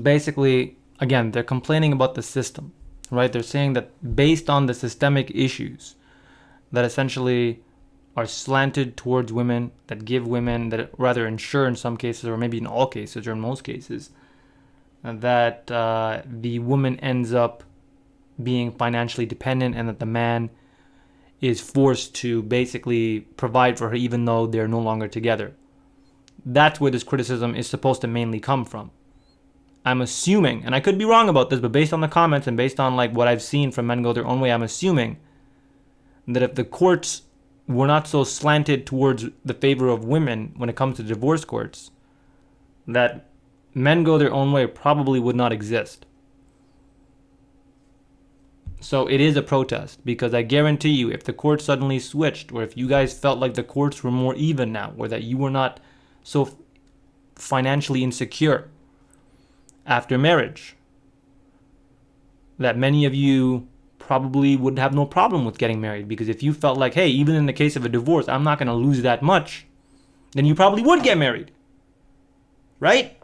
basically, again, they're complaining about the system, right? They're saying that based on the systemic issues that essentially are slanted towards women, that give women, that rather ensure in some cases, or maybe in all cases, or in most cases, that the woman ends up being financially dependent and that the man is forced to basically provide for her even though they're no longer together. That's where this criticism is supposed to mainly come from. I'm assuming, and I could be wrong about this, but based on the comments and based on like what I've seen from Men Go Their Own Way, I'm assuming that if the courts were not so slanted towards the favor of women when it comes to divorce courts, that Men Go Their Own Way probably would not exist. So it is a protest, because I guarantee you, if the courts suddenly switched, or if you guys felt like the courts were more even now, or that you were not so financially insecure after marriage, that many of you probably would have no problem with getting married, because if you felt like, hey, even in the case of a divorce, I'm not going to lose that much, then you probably would get married, right?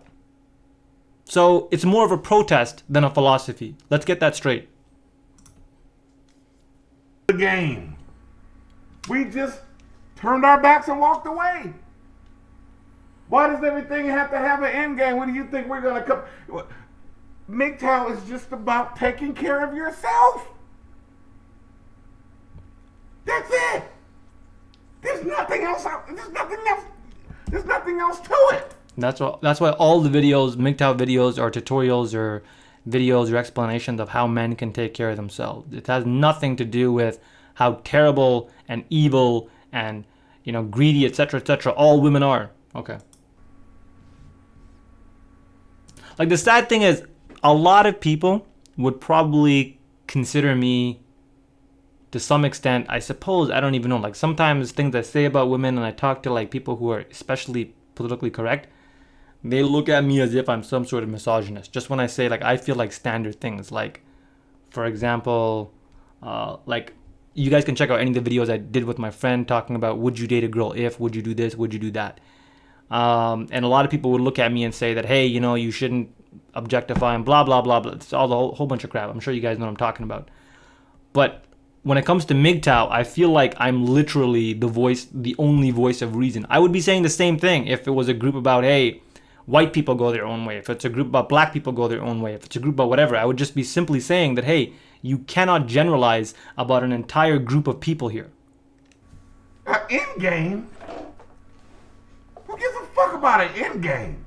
So it's more of a protest than a philosophy. Let's get that straight. The game. We just turned our backs and walked away. Why does everything have to have an end game? What do you think we're going to come? MGTOW is just about taking care of yourself. That's it. There's nothing else. There's nothing else. There's nothing else to it. That's why all the videos, MGTOW videos, are tutorials or videos or explanations of how men can take care of themselves. It has nothing to do with how terrible and evil and, greedy, etc., all women are. Okay. Like, the sad thing is, a lot of people would probably consider me, to some extent, I suppose, I don't even know, like, sometimes things I say about women, and I talk to, like, people who are especially politically correct, they look at me as if I'm some sort of misogynist. Just when I say, like, I feel like standard things. Like, for example, like, you guys can check out any of the videos I did with my friend talking about, would you date a girl if, would you do this, would you do that? And a lot of people would look at me and say that, hey, you shouldn't objectify and blah, blah, blah, blah. It's all a whole bunch of crap. I'm sure you guys know what I'm talking about. But when it comes to MGTOW, I feel like I'm literally the only voice of reason. I would be saying the same thing if it was a group about, hey, white people go their own way. If it's a group about black people go their own way. If it's a group about whatever, I would just be simply saying that, hey, you cannot generalize about an entire group of people here. An end game? Who gives a fuck about an end game?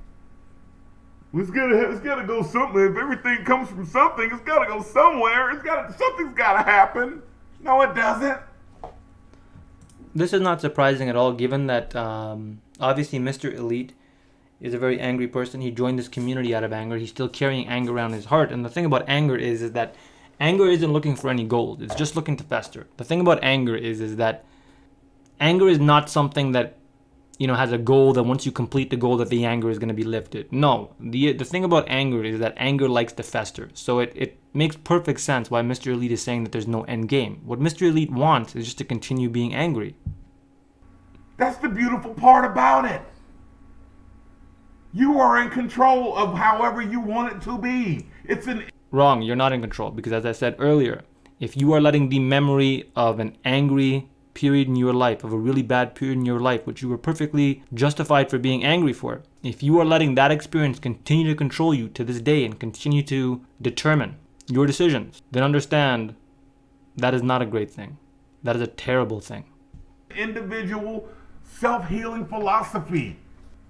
It's gotta go somewhere. If everything comes from something, it's gotta go somewhere. Something's gotta happen. No, it doesn't. This is not surprising at all, given that obviously Mr. Elite is a very angry person. He joined this community out of anger. He's still carrying anger around his heart. And the thing about anger is that anger isn't looking for any gold. It's just looking to fester. The thing about anger is that anger is not something that, you know, has a goal that once you complete the goal that the anger is going to be lifted. No, the thing about anger is that anger likes to fester. So it makes perfect sense why Mr. Elite is saying that there's no end game. What Mr. Elite wants is just to continue being angry. That's the beautiful part about it. You are in control of however you want it to be. Wrong, you're not in control, because as I said earlier, if you are letting the memory of an angry period in your life, of a really bad period in your life, which you were perfectly justified for being angry for, if you are letting that experience continue to control you to this day and continue to determine your decisions, then understand that is not a great thing. That is a terrible thing. Individual self-healing philosophy.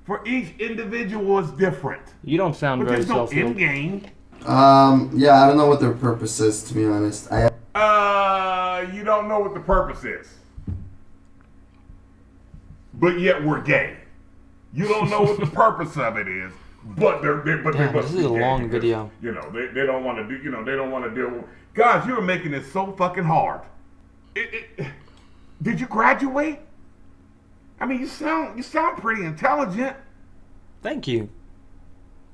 For each individual is different. You don't sound But very there's no self-healed. end game. Yeah, I don't know what their purpose is, to be honest. You don't know what the purpose is. But yet we're gay. You don't know what the purpose of it is, but they Damn, must this be is a gay long because, video. You know, they don't want to do. You know, they don't want to deal with. Guys, you are making this so fucking hard. Did you graduate? I mean, you sound pretty intelligent. Thank you.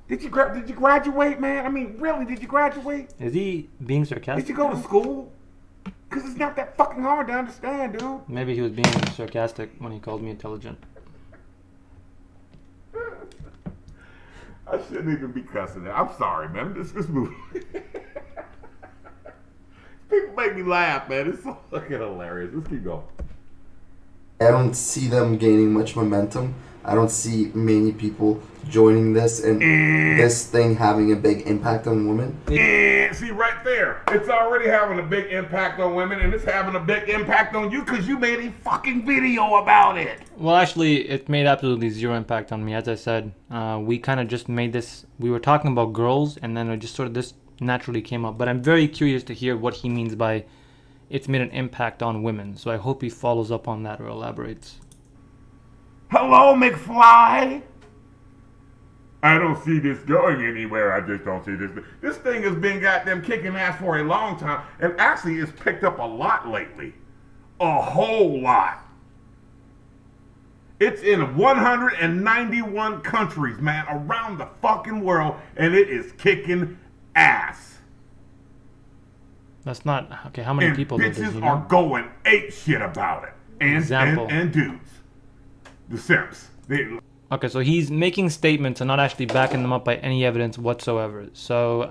Did you graduate, man? I mean, really, did you graduate? Is he being sarcastic? Did you go to school? Because it's not that fucking hard to understand, dude. Maybe he was being sarcastic when he called me intelligent. I shouldn't even be cussing. I'm sorry, man. This movie. People make me laugh, man. It's so fucking hilarious. Let's keep going. I don't see them gaining much momentum. I don't see many people joining this and this thing having a big impact on women. And see right there, it's already having a big impact on women, and it's having a big impact on you because you made a fucking video about it. Well, actually, it made absolutely zero impact on me. As I said, we kind of just made this. We were talking about girls, and then it just sort of this naturally came up. But I'm very curious to hear what he means by it's made an impact on women. So I hope he follows up on that or elaborates. Hello, McFly. I don't see this going anywhere. I just don't see this. This thing has been goddamn kicking ass for a long time, and actually it's picked up a lot lately. A whole lot. It's in 191 countries, man, around the fucking world, and it is kicking ass. That's not okay. How many And people do bitches this? You are know? going ape shit about it. And dudes. The simps. Okay, so he's making statements and not actually backing them up by any evidence whatsoever. So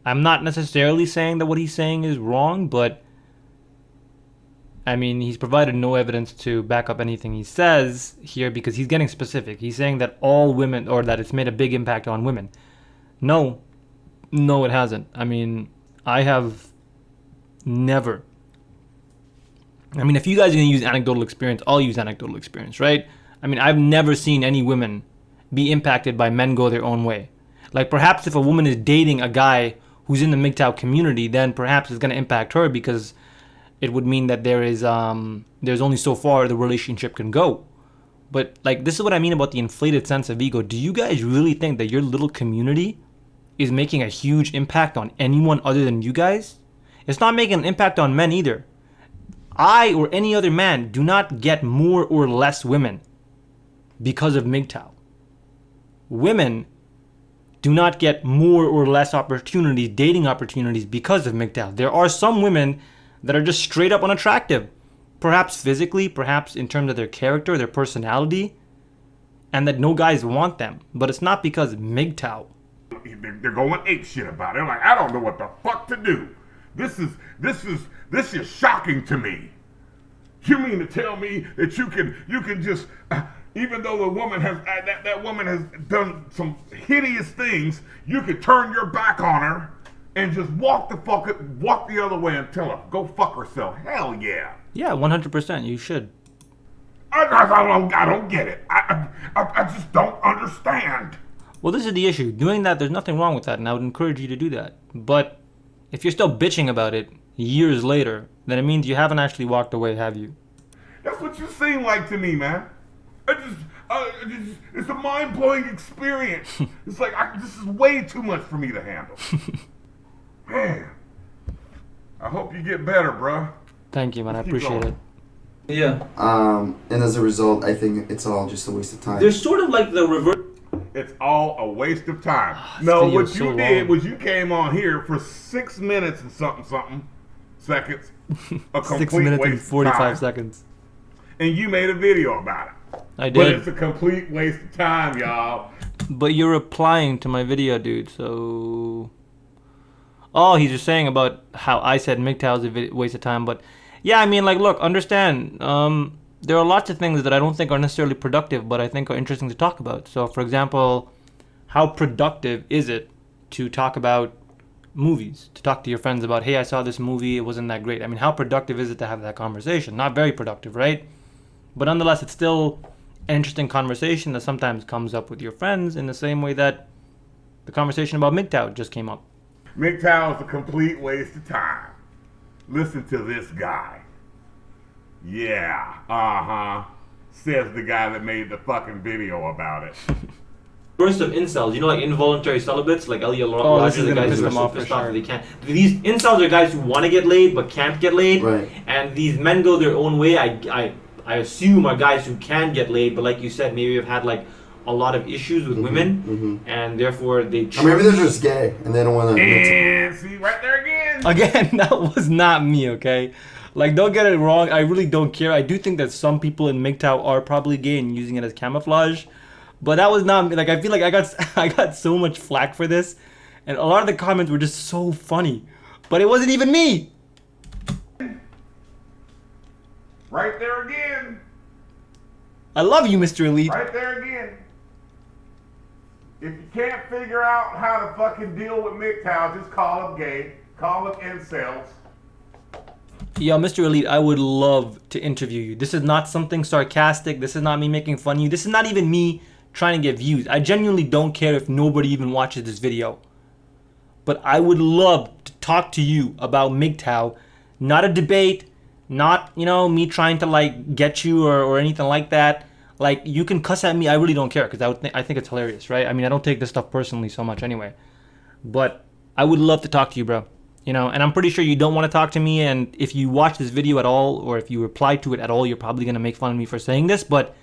I'm not necessarily saying that what he's saying is wrong, but I mean, he's provided no evidence to back up anything he says here because he's getting specific. He's saying that all women, or that it's made a big impact on women. No, it hasn't. I mean, I have never. I mean, if you guys are going to use anecdotal experience, I'll use anecdotal experience, right? I mean, I've never seen any women be impacted by men go their own way. Like, perhaps if a woman is dating a guy who's in the MGTOW community, then perhaps it's going to impact her because it would mean that there's only so far the relationship can go. But, like, this is what I mean about the inflated sense of ego. Do you guys really think that your little community is making a huge impact on anyone other than you guys? It's not making an impact on men either. I or any other man do not get more or less women because of MGTOW. Women do not get more or less opportunities, dating opportunities because of MGTOW. There are some women that are just straight up unattractive. Perhaps physically, perhaps in terms of their character, their personality, and that no guys want them. But it's not because of MGTOW. They're going ape shit about it. Like, I don't know what the fuck to do. This is shocking to me. You mean to tell me that you can just, even though the woman has that woman has done some hideous things, you could turn your back on her and just walk the other way and tell her go fuck herself. Hell yeah. Yeah, 100%. You should. I don't get it. I just don't understand. Well, this is the issue. Doing that, there's nothing wrong with that, and I would encourage you to do that. But if you're still bitching about it years later, then it means you haven't actually walked away, have you? That's what you seem like to me, man. It's a mind-blowing experience. It's like, this is way too much for me to handle. Man, I hope you get better, bro. Thank you, man. I Keep appreciate going. it. Yeah. And as a result, I think it's all just a waste of time. There's sort of like the reverse. It's all a waste of time. This No, video what is you so did long. was you came on here for 6 minutes and something seconds. A complete 6 minutes waste and 45 of time. seconds. And you made a video about it. I But did. it's a complete waste of time, y'all. But you're replying to my video, dude, so... Oh, he's just saying about how I said MGTOW is a waste of time, but... Yeah, I mean, like, look, understand, there are lots of things that I don't think are necessarily productive, but I think are interesting to talk about. So, for example, how productive is it to talk about movies? To talk to your friends about, hey, I saw this movie, it wasn't that great. I mean, how productive is it to have that conversation? Not very productive, right? But nonetheless, it's still an interesting conversation that sometimes comes up with your friends in the same way that the conversation about MGTOW just came up. MGTOW is a complete waste of time. Listen to this guy. Yeah, says the guy that made the fucking video about it. Burst of incels, you know, like involuntary celibates, like Elliot Oh, this Rodgers, is the gonna guys piss who are them so off for pissed off sure. that they can't. These incels are guys who want to get laid but can't get laid, Right. and these men go their own way. I assume are guys who can get laid, but like you said, maybe have had like a lot of issues with women, and therefore they. Or maybe they're just gay and they don't want to admit it. And see, right there again. Again, that was not me, okay? Like, don't get it wrong. I really don't care. I do think that some people in MGTOW are probably gay and using it as camouflage. But that was not me. Like, I feel like I got so much flack for this. And a lot of the comments were just so funny. But it wasn't even me. Right there again. I love you, Mr. Elite. Right there again. If you can't figure out how to fucking deal with MGTOW, just call them gay. Call them incels. Yo, Mr. Elite, I would love to interview you. This is not something sarcastic. This is not me making fun of you. This is not even me trying to get views. I genuinely don't care if nobody even watches this video. But I would love to talk to you about MGTOW. Not a debate. Not, you know, me trying to, like, get you or anything like that. Like, you can cuss at me. I really don't care because I think it's hilarious, right? I mean, I don't take this stuff personally so much anyway. But I would love to talk to you, bro. You know, and I'm pretty sure you don't want to talk to me, and if you watch this video at all, or if you reply to it at all, you're probably going to make fun of me for saying this, but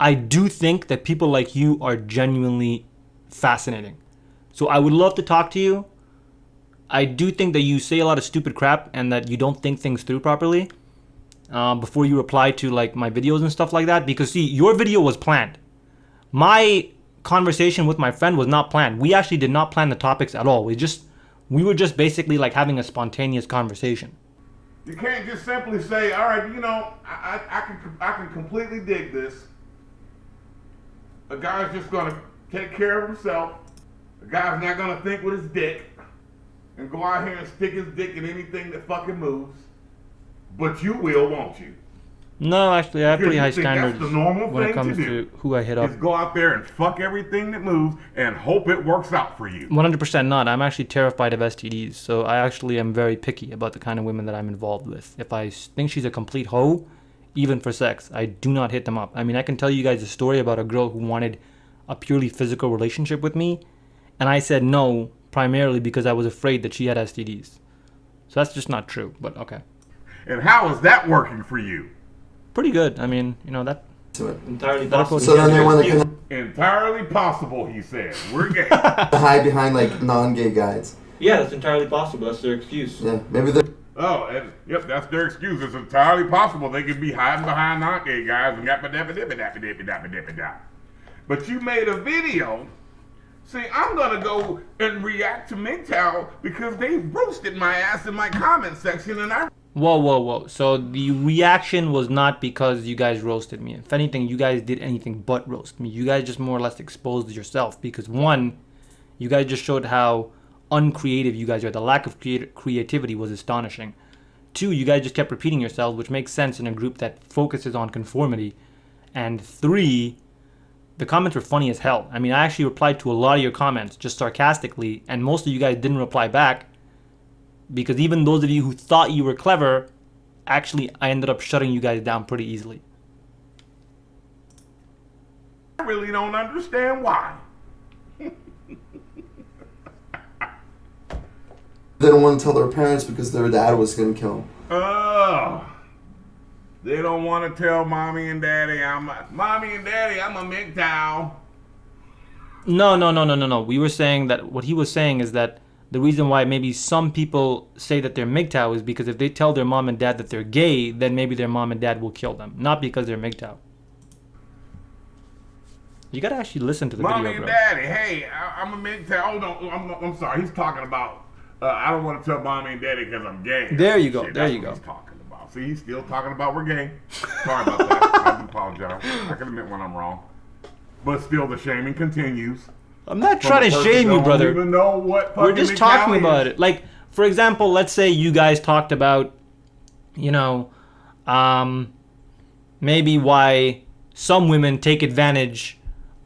I do think that people like you are genuinely fascinating. So I would love to talk to you. I do think that you say a lot of stupid crap, and that you don't think things through properly before you reply to, like, my videos and stuff like that, because, see, your video was planned. My conversation with my friend was not planned. We actually did not plan the topics at all. We were just basically like having a spontaneous conversation. You can't just simply say, all right, you know, I can completely dig this. A guy's just going to take care of himself. A guy's not going to think with his dick and go out here and stick his dick in anything that fucking moves. But you will, won't you? No, actually, I have pretty high Because you think that's standards the normal when it thing comes to to do. who I hit up. Just go out there and fuck everything that moves and hope it works out for you. 100% not. I'm actually terrified of STDs, so I actually am very picky about the kind of women that I'm involved with. If I think she's a complete hoe, even for sex, I do not hit them up. I mean, I can tell you guys a story about a girl who wanted a purely physical relationship with me, and I said no, primarily because I was afraid that she had STDs. So that's just not true, but okay. And how is that working for you? Pretty good. I mean, you know, that... To it. Entirely That'll possible. go So then they want Excuse- to Entirely possible, he said. We're gay. hide behind like non-gay guys. Yeah, that's entirely possible. That's their excuse. Yeah, maybe they're Yep, that's their excuse. It's entirely possible they could be hiding behind non-gay guys and yappa-dabba-dabba-dabba-dabba-dabba-dabba. But you made a video. See, I'm gonna go and react to MGTOW because they roasted my ass in my comment section, and I. Whoa. So the reaction was not because you guys roasted me. If anything, you guys did anything but roast me. You guys just more or less exposed yourself because, one, you guys just showed how uncreative you guys are. The lack of creativity was astonishing. Two, you guys just kept repeating yourselves, which makes sense in a group that focuses on conformity. And three, the comments were funny as hell. I mean, I actually replied to a lot of your comments just sarcastically, and most of you guys didn't reply back because even those of you who thought you were clever, actually, I ended up shutting you guys down pretty easily. I really don't understand why. They don't want to tell their parents because their dad was going to kill them. They don't want to tell mommy and daddy I'm a MGTOW. No. We were saying that what he was saying is that the reason why maybe some people say that they're MGTOW is because if they tell their mom and dad that they're gay, then maybe their mom and dad will kill them. Not because they're MGTOW. You gotta actually listen to the Mommy video, and bro. daddy, hey, I'm a MGTOW. Oh, no, I'm sorry. He's talking about, I don't want to tell mommy and daddy because I'm gay. There you go. Shit, There that's you what go. He's talking about. See, he's still talking about we're gay. Sorry about that. I do apologize. I can admit when I'm wrong. But still, the shaming continues. I'm not From trying a to person shame who you, don't brother. even know what We're fucking just MGTOW talking is. about it. Like, for example, let's say you guys talked about, you know, maybe why some women take advantage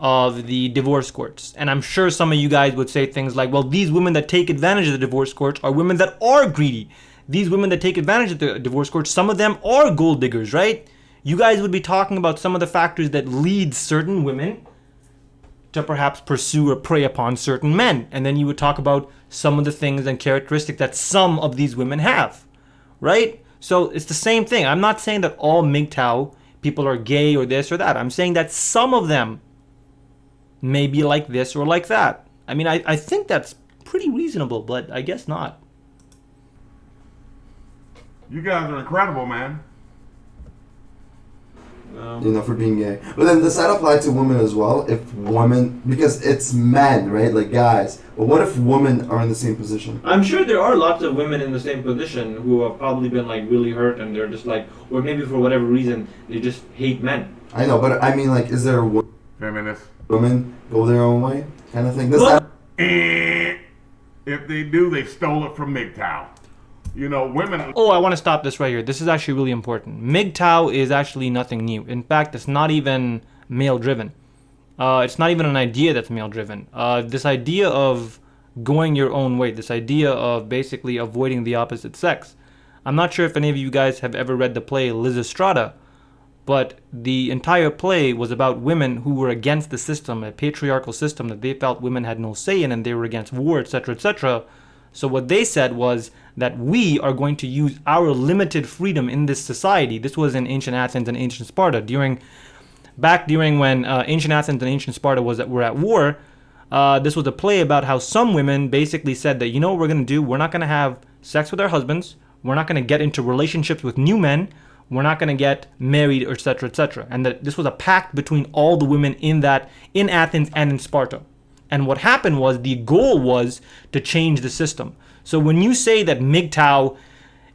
of the divorce courts. And I'm sure some of you guys would say things like, well, these women that take advantage of the divorce courts are women that are greedy. These women that take advantage of the divorce courts, some of them are gold diggers, right? You guys would be talking about some of the factors that lead certain women to perhaps pursue or prey upon certain men. And then you would talk about some of the things and characteristics that some of these women have, right? So it's the same thing. I'm not saying that all MGTOW people are gay or this or that. I'm saying that some of them may be like this or like that. I mean, I think that's pretty reasonable, but I guess not. You guys are incredible, man. You know, for being gay. But then does that apply to women as well? If women, because it's men, right? Like guys. But what if women are in the same position? I'm sure there are lots of women in the same position who have probably been like really hurt and they're just like, or maybe for whatever reason, they just hate men. I know, but I mean, like, is there Feminists. women go their own way kind of thing? Does Well- that If they do, they stole it from MGTOW. You know, women. Oh, I want to stop this right here. This is actually really important. MGTOW is actually nothing new. In fact, it's not even male-driven. It's not even an idea that's male-driven. This idea of going your own way, this idea of basically avoiding the opposite sex. I'm not sure if any of you guys have ever read the play Lysistrata, but the entire play was about women who were against the system, a patriarchal system that they felt women had no say in, and they were against war, etc., etc. So what they said was that we are going to use our limited freedom in this society. This was in ancient Athens and ancient Sparta. Back during when ancient Athens and ancient Sparta were at war, this was a play about how some women basically said that, you know what we're going to do? We're not going to have sex with our husbands. We're not going to get into relationships with new men. We're not going to get married, etc., etc. And that this was a pact between all the women in Athens and in Sparta. And what happened was the goal was to change the system. So when you say that MGTOW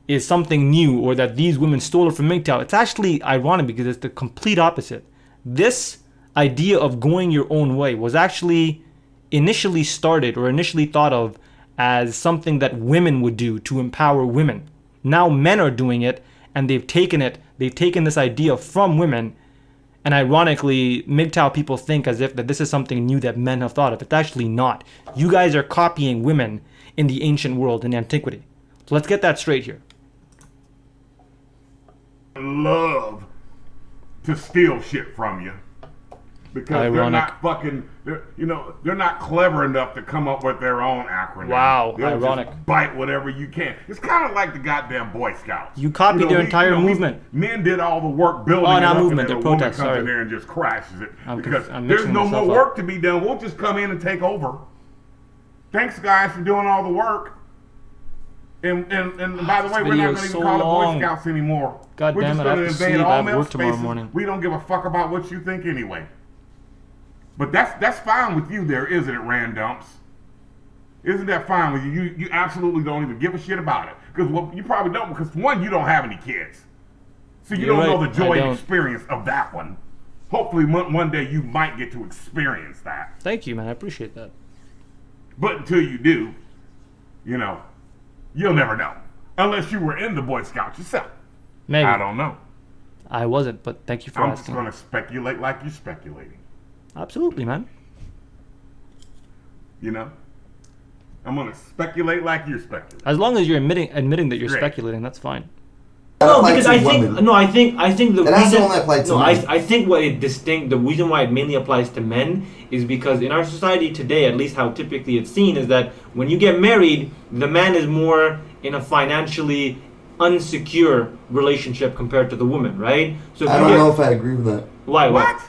is something new or that these women stole it from MGTOW, it's actually ironic because it's the complete opposite. This idea of going your own way was actually initially started or initially thought of as something that women would do to empower women. Now men are doing it and they've taken this idea from women. And ironically, MGTOW people think as if that this is something new that men have thought of. It's actually not. You guys are copying women in the ancient world, in antiquity. So let's get that straight here. Love to steal shit from you. Because they're Ironic. not fucking, they're not clever enough to come up with their own acronym. Wow, They'll ironic. Just bite whatever you can. It's kind of like the goddamn Boy Scouts. You copied their entire movement. Men did all the work building Oh, it not up, movement, and then their a woman protest, comes sorry. in there and just crashes it. I'm Because I'm there's mixing no more myself up. work to be done. We'll just come in and take over. Thanks, guys, for doing all the work. And by the way, we're video not going is to so even call it Boy long. Scouts anymore. God We're damn just it, I going have to to invade sleep. all I have male work tomorrow spaces. morning. We don't give a fuck about what you think anyway. But that's fine with you there, isn't it, Randumpz? Isn't that fine with you? You absolutely don't even give a shit about it. Because you probably don't, because one, you don't have any kids. So you You're don't know right, the joy I and don't. experience of that one. Hopefully one day you might get to experience that. Thank you, man. I appreciate that. But until you do, you'll never know. Unless you were in the Boy Scouts yourself. Maybe. I don't know. I wasn't, but thank you for I'm just asking. going to speculate like you're speculating. Absolutely, man. You know? I'm gonna speculate like you're speculating. As long as you're admitting that you're Great. speculating, that's fine. That No, applies because to I think women. no, I think the It has to reason only apply to no, men. I think what it the reason why it mainly applies to men is because in our society today, at least how typically it's seen, is that when you get married, the man is more in a financially unsecure relationship compared to the woman, right? So if I you don't get, know if I agree with that. why What?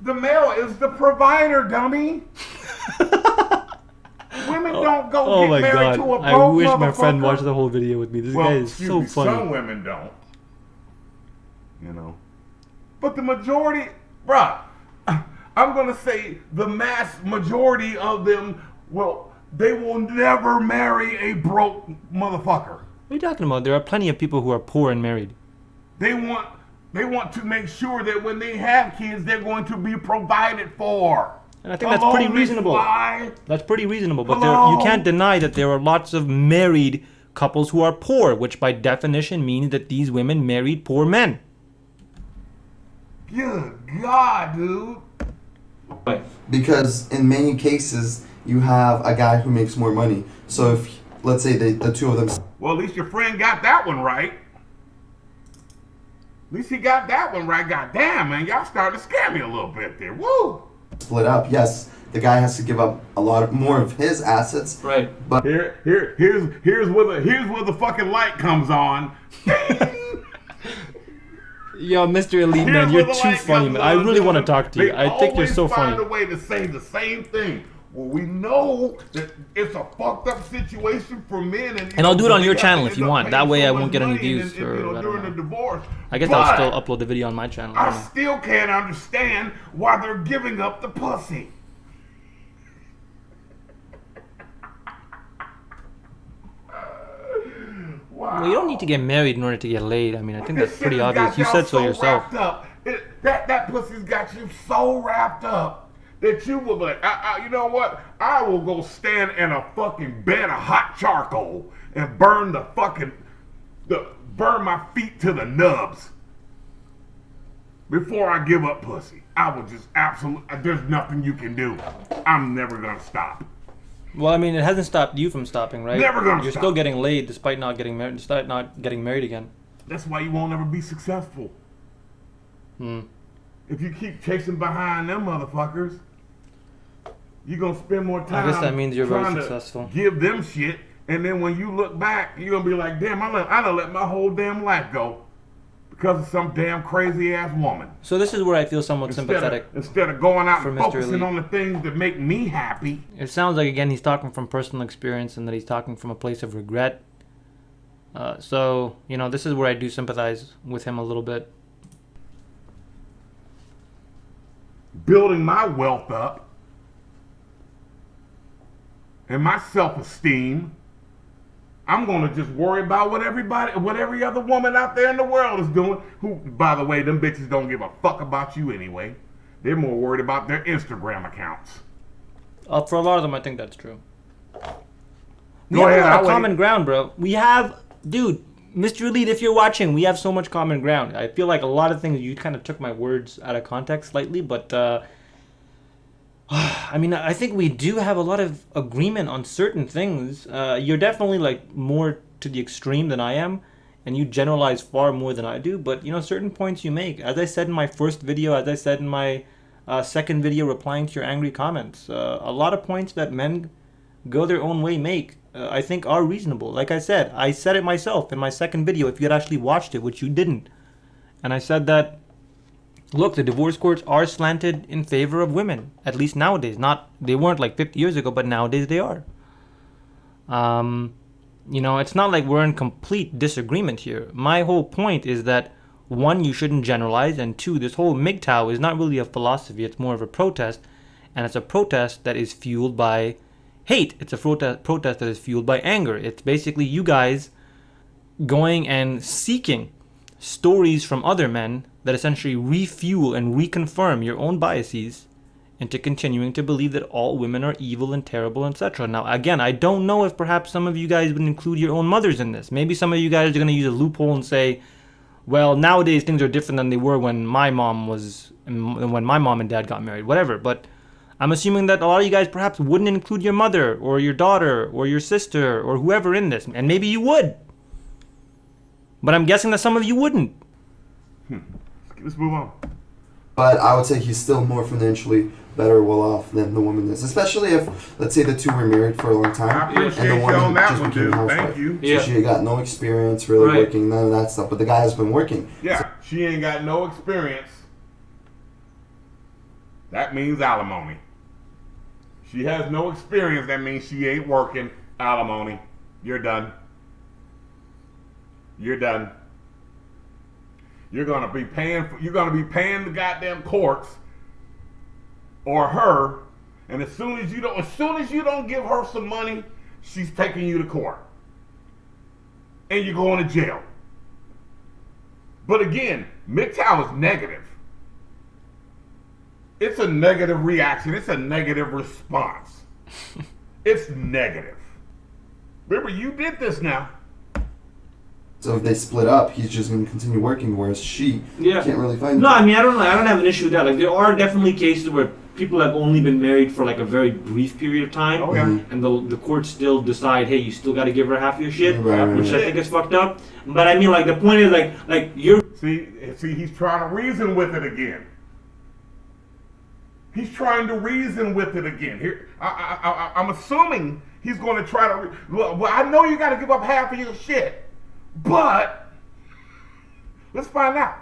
The male is the provider, dummy. Women don't go Oh get my married god. to a I broke wish my friend motherfucker. watched the whole video with me. This Well, guy is excuse so me, funny. some women don't. You know. But the majority, bruh, I'm gonna say the mass majority of them, well, they will never marry a broke motherfucker. What are you talking about? There are plenty of people who are poor and married. They want to make sure that when they have kids, they're going to be provided for. And I think that's pretty Miss reasonable. Fly. That's pretty reasonable, but Hello? you can't deny that there are lots of married couples who are poor, which by definition means that these women married poor men. Good God, dude. Because in many cases, you have a guy who makes more money. So if, let's say, the two of them Well, at least your friend got that one right. At least he got that one right. God damn, man. Y'all starting to scare me a little bit there. Woo! split up, yes, the guy has to give up a lot more of his assets. right? But Here's where the fucking light comes on. Yo, Mr. Elite Man, Here's you're where the too light funny, comes man. I on, really want to dude. talk to you. They I think you're always so find funny. a way to say the same thing. Well, we know that it's a fucked up situation for men, And I'll do it on your they have channel to if you end up want. That paying way so I much won't get any money views or I don't during know. the divorce. I guess But I'll still upload the video on my channel. I I don't know. still can't understand why they're giving up the pussy. Wow. Well, you don't need to get married in order to get laid. I mean, I think This that's shit pretty has obvious. got You y'all said so yourself. Wrapped up. That pussy's got you so wrapped up that you will be like, you know what? I will go stand in a fucking bed of hot charcoal and burn burn my feet to the nubs before I give up pussy. I will just absolutely. There's nothing you can do. I'm never gonna stop. Well, I mean, it hasn't stopped you from stopping, right? Never gonna You're stop. still getting laid despite not getting married. Despite not getting married again. That's why you won't ever be successful. Hmm. If you keep chasing behind them motherfuckers, you're gonna spend more time. I guess that means you're very trying to successful. Give them shit, and then when you look back, you're gonna be like, damn, I done let my whole damn life go because of some damn crazy ass woman. So this is where I feel somewhat sympathetic. Instead of going out for and Mr. focusing Elite. on the things that make me happy. It sounds like, again, he's talking from personal experience and that he's talking from a place of regret. So, you know, this is where I do sympathize with him a little bit. Building my wealth up and my self-esteem. I'm gonna just worry about what every other woman out there in the world is doing. Who, by the way, them bitches don't give a fuck about you anyway. They're more worried about their Instagram accounts. For a lot of them, I think that's true. We Go have ahead, a lot I'll of wait. common ground, bro. We have, dude, Mr. Elite, if you're watching, we have so much common ground. I feel like a lot of things, you kind of took my words out of context slightly, but I mean, I think we do have a lot of agreement on certain things. You're definitely like more to the extreme than I am, and you generalize far more than I do. But you know, certain points you make, as I said in my first video, as I said in my second video replying to your angry comments, a lot of points that men go their own way make, I think are reasonable. Like I said it myself in my second video, if you had actually watched it, which you didn't. And I said that, look, the divorce courts are slanted in favor of women, at least nowadays. They weren't like 50 years ago, but nowadays they are. You know, it's not like we're in complete disagreement here. My whole point is that, one, you shouldn't generalize, and two, this whole MGTOW is not really a philosophy, it's more of a protest, and it's a protest that is fueled by hate. It's a protest that is fueled by anger. It's basically you guys going and seeking stories from other men that essentially refuel and reconfirm your own biases into continuing to believe that all women are evil and terrible, etc. Now, again, I don't know if perhaps some of you guys would include your own mothers in this. Maybe some of you guys are going to use a loophole and say, well, nowadays things are different than they were when my mom and dad got married, whatever. But I'm assuming that a lot of you guys perhaps wouldn't include your mother or your daughter or your sister or whoever in this, and maybe you would. But I'm guessing that some of you wouldn't. Let's move on. But I would say he's still more financially better well off than the woman is, especially if, let's say, the two were married for a long I time, appreciate and the you woman on that just one, became a dude. housewife. Thank you. Yeah. So she got no experience really Right. working, none of that stuff. But the guy has been working. Yeah, she ain't got no experience. That means alimony. She has no experience. That means she ain't working. Alimony. You're done. You're done. You're gonna be paying. You're gonna be paying the goddamn courts or her. And as soon as you don't give her some money, she's taking you to court, and you're going to jail. But again, MGTOW is negative. It's a negative reaction. It's a negative response. It's negative. Remember, you did this now. So if they split up, he's just going to continue working, whereas she can't really find. No, I mean, I don't have an issue with that. Like, there are definitely cases where people have only been married for like a very brief period of time, Oh, yeah. and the courts still decide, hey, you still got to give her half your shit, Right. which I think is fucked up. But I mean, like, the point is, like you're. See, he's trying to reason with it again. He's trying to reason with it again. Here, I'm assuming he's going to try to. Well, I know you got to give up half of your shit, but let's find out.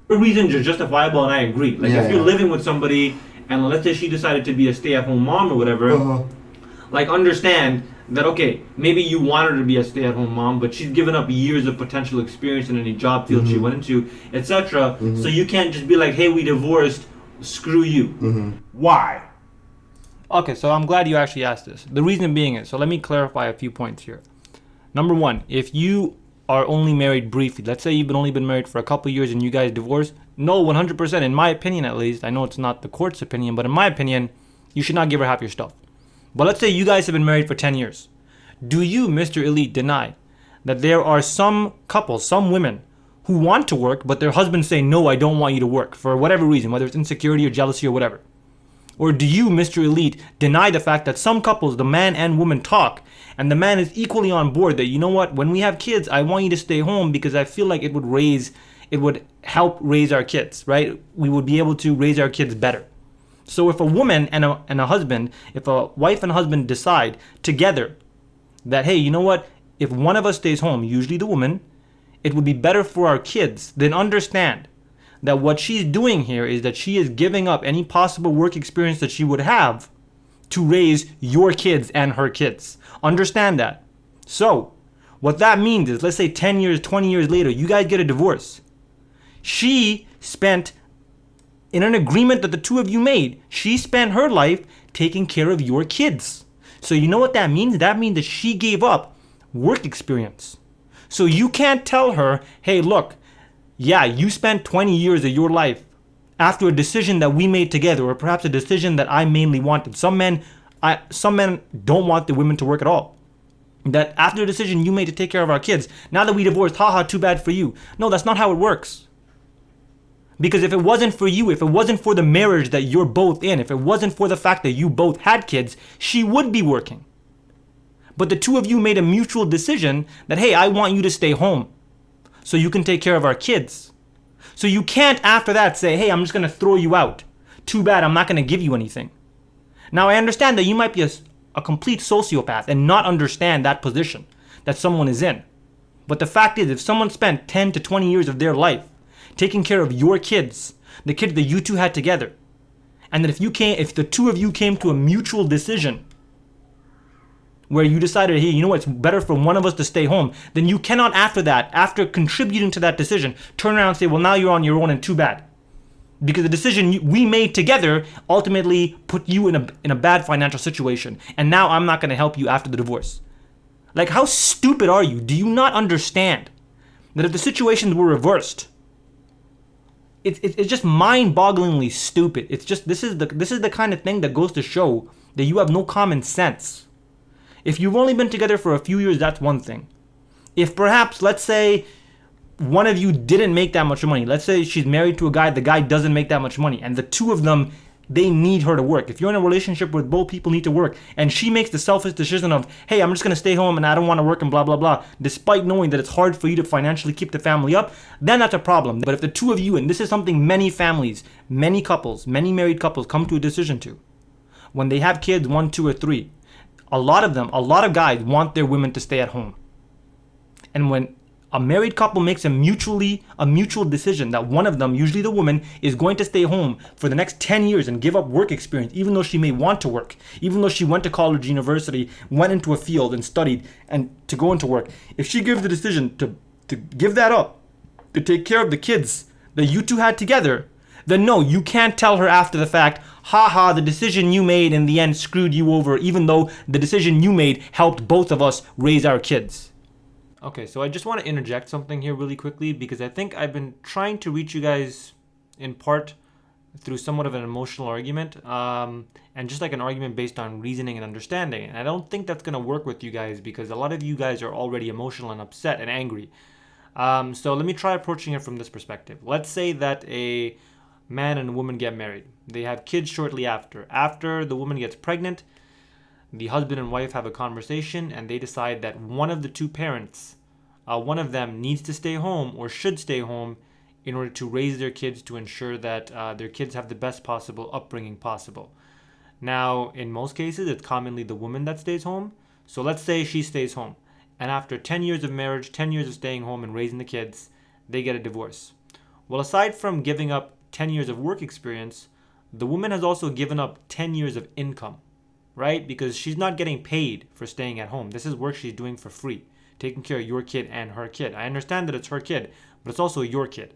Reasons are justifiable, and I agree. Like, Yeah, if you're yeah. living with somebody, and let's say she decided to be a stay-at-home mom or whatever, Uh-huh. like, understand that, okay, maybe you want her to be a stay-at-home mom, but she's given up years of potential experience in any job field she went into, etc. So you can't just be like, hey, we divorced, screw you. Why? Okay, so I'm glad you actually asked this. The reason being is, so let me clarify a few points here. Number one, if you are only married briefly, let's say you've only been married for a couple years and you guys divorce, no, 100%, in my opinion at least, I know it's not the court's opinion, but in my opinion, you should not give her half your stuff. But let's say you guys have been married for 10 years. Do you, Mr. Elite, deny that there are some couples, some women, who want to work, but their husbands say, no, I don't want you to work, for whatever reason, whether it's insecurity or jealousy or whatever? Or do you, Mr. Elite, deny the fact that some couples, the man and woman, talk, and the man is equally on board that, you know what, when we have kids, I want you to stay home because I feel like it would help raise our kids, right? We would be able to raise our kids better. So if a woman and a husband, if a wife and husband decide together that, hey, you know what, if one of us stays home, usually the woman, it would be better for our kids, then understand that what she's doing here is that she is giving up any possible work experience that she would have to raise your kids and her kids. Understand that. So, what that means is, let's say 10 years, 20 years later, you guys get a divorce. She spent, in an agreement that the two of you made, she spent her life taking care of your kids. So you know what that means? That means that she gave up work experience. So you can't tell her, hey, look, yeah, you spent 20 years of your life after a decision that we made together, or perhaps a decision that I mainly wanted. Some men don't want the women to work at all. That after a decision you made to take care of our kids, now that we divorced, haha, too bad for you. No, that's not how it works. Because if it wasn't for you, if it wasn't for the marriage that you're both in, if it wasn't for the fact that you both had kids, she would be working. But the two of you made a mutual decision that, hey, I want you to stay home so you can take care of our kids. So you can't after that say, hey, I'm just going to throw you out. Too bad, I'm not going to give you anything. Now, I understand that you might be a complete sociopath and not understand that position that someone is in. But the fact is, if someone spent 10 to 20 years of their life taking care of your kids, the kids that you two had together, and that if the two of you came to a mutual decision where you decided, hey, you know what, it's better for one of us to stay home, then you cannot after that, after contributing to that decision, turn around and say, well, now you're on your own and too bad. Because the decision we made together ultimately put you in a bad financial situation. And now I'm not going to help you after the divorce. Like, how stupid are you? Do you not understand that if the situations were reversed, it's just mind-bogglingly stupid. It's just, this is the kind of thing that goes to show that you have no common sense. If you've only been together for a few years, that's one thing. If perhaps, let's say, one of you didn't make that much money. Let's say she's married to a guy, the guy doesn't make that much money, and the two of them, they need her to work. If you're in a relationship where both people need to work, and she makes the selfish decision of, hey, I'm just going to stay home and I don't want to work and blah, blah, blah, despite knowing that it's hard for you to financially keep the family up, then that's a problem. But if the two of you, and this is something many families, many couples, many married couples come to a decision to, when they have kids, 1, 2, or 3, a lot of guys want their women to stay at home. And when a married couple makes a mutual decision that one of them, usually the woman, is going to stay home for the next 10 years and give up work experience, even though she may want to work, even though she went to college, university, went into a field and studied and to go into work. If she gives the decision to give that up, to take care of the kids that you two had together, then no, you can't tell her after the fact, haha, the decision you made in the end screwed you over, even though the decision you made helped both of us raise our kids. Okay, so I just want to interject something here really quickly, because I think I've been trying to reach you guys in part through somewhat of an emotional argument, and just like an argument based on reasoning and understanding. And I don't think that's going to work with you guys, because a lot of you guys are already emotional and upset and angry. So let me try approaching it from this perspective. Let's say that a man and a woman get married. They have kids shortly after. After the woman gets pregnant, the husband and wife have a conversation and they decide that one of the two parents, one of them needs to stay home or should stay home in order to raise their kids, to ensure that their kids have the best possible upbringing possible. Now, in most cases, it's commonly the woman that stays home. So let's say she stays home. And after 10 years of marriage, 10 years of staying home and raising the kids, they get a divorce. Well, aside from giving up 10 years of work experience, the woman has also given up 10 years of income, right? Because she's not getting paid for staying at home. This is work she's doing for free, taking care of your kid and her kid. I understand that it's her kid, but it's also your kid.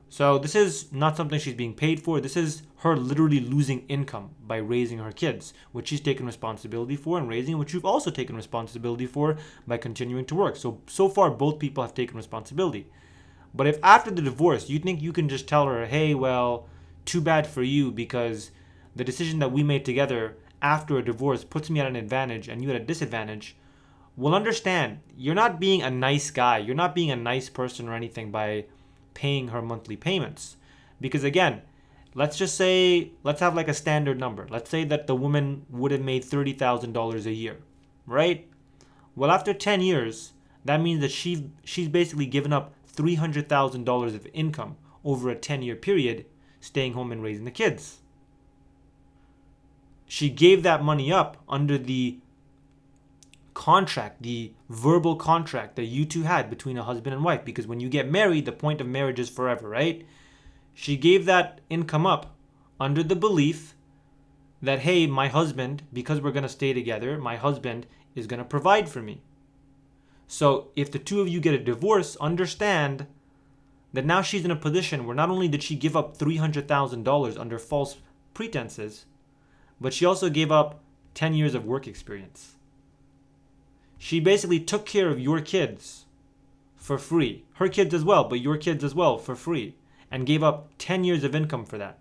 So this is not something she's being paid for. This is her literally losing income by raising her kids, which she's taken responsibility for, and raising, which you've also taken responsibility for by continuing to work. So far, both people have taken responsibility. But if after the divorce, you think you can just tell her, hey, well, too bad for you, because the decision that we made together after a divorce puts me at an advantage and you at a disadvantage, well, understand, you're not being a nice guy. You're not being a nice person or anything by paying her monthly payments. Because again, let's have like a standard number. Let's say that the woman would have made $30,000 a year, right? Well, after 10 years, that means that she's basically given up $300,000 of income over a 10-year period, staying home and raising the kids. She gave that money up under the contract, the verbal contract that you two had between a husband and wife, because when you get married, the point of marriage is forever, right? She gave that income up under the belief that, hey, my husband, because we're going to stay together, my husband is going to provide for me. So if the two of you get a divorce, understand that now she's in a position where not only did she give up $300,000 under false pretenses, but she also gave up 10 years of work experience. She basically took care of your kids for free. Her kids as well, but your kids as well for free. And gave up 10 years of income for that.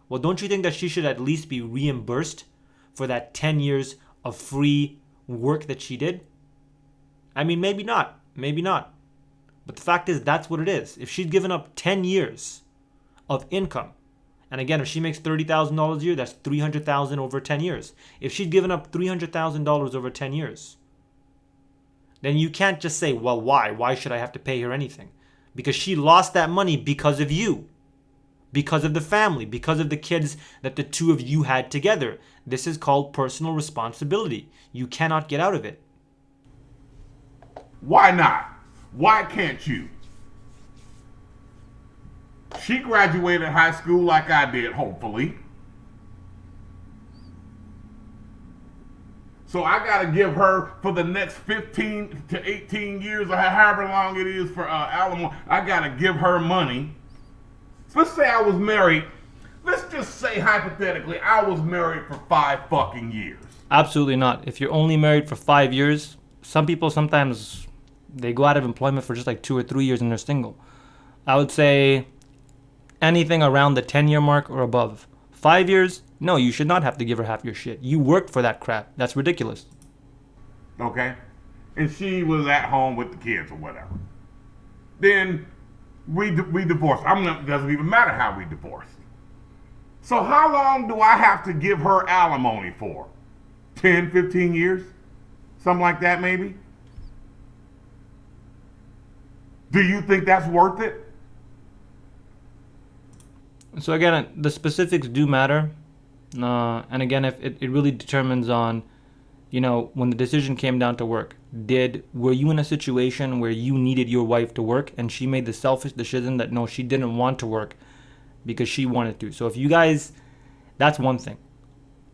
Well, don't you think that she should at least be reimbursed for that 10 years of free work that she did? I mean, maybe not. But the fact is, that's what it is. If she's given up 10 years of income, and again, if she makes $30,000 a year, that's $300,000 over 10 years. If she's given up $300,000 over 10 years, then you can't just say, well, why? Why should I have to pay her anything? Because she lost that money because of you, because of the family, because of the kids that the two of you had together. This is called personal responsibility. You cannot get out of it. Why not? Why can't you? She graduated high school like I did, hopefully. So I got to give her, for the next 15 to 18 years, or however long it is for alimony, I got to give her money. So let's say I was married. Let's just say, hypothetically, I was married for 5 fucking years. Absolutely not. If you're only married for 5 years, some people sometimes, they go out of employment for just like 2 or 3 years and they're single. I would say anything around the 10-year mark or above. 5 years, no, you should not have to give her half your shit. You worked for that crap. That's ridiculous. Okay? And she was at home with the kids or whatever. then we divorce. Doesn't even matter how we divorce. So how long do I have to give her alimony for? 10, 15 years? Something like that maybe? Do you think that's worth it? So again, the specifics do matter. And again, if it really determines on, when the decision came down to work, were you in a situation where you needed your wife to work and she made the selfish decision that no, she didn't want to work because she wanted to? So if you guys, that's one thing.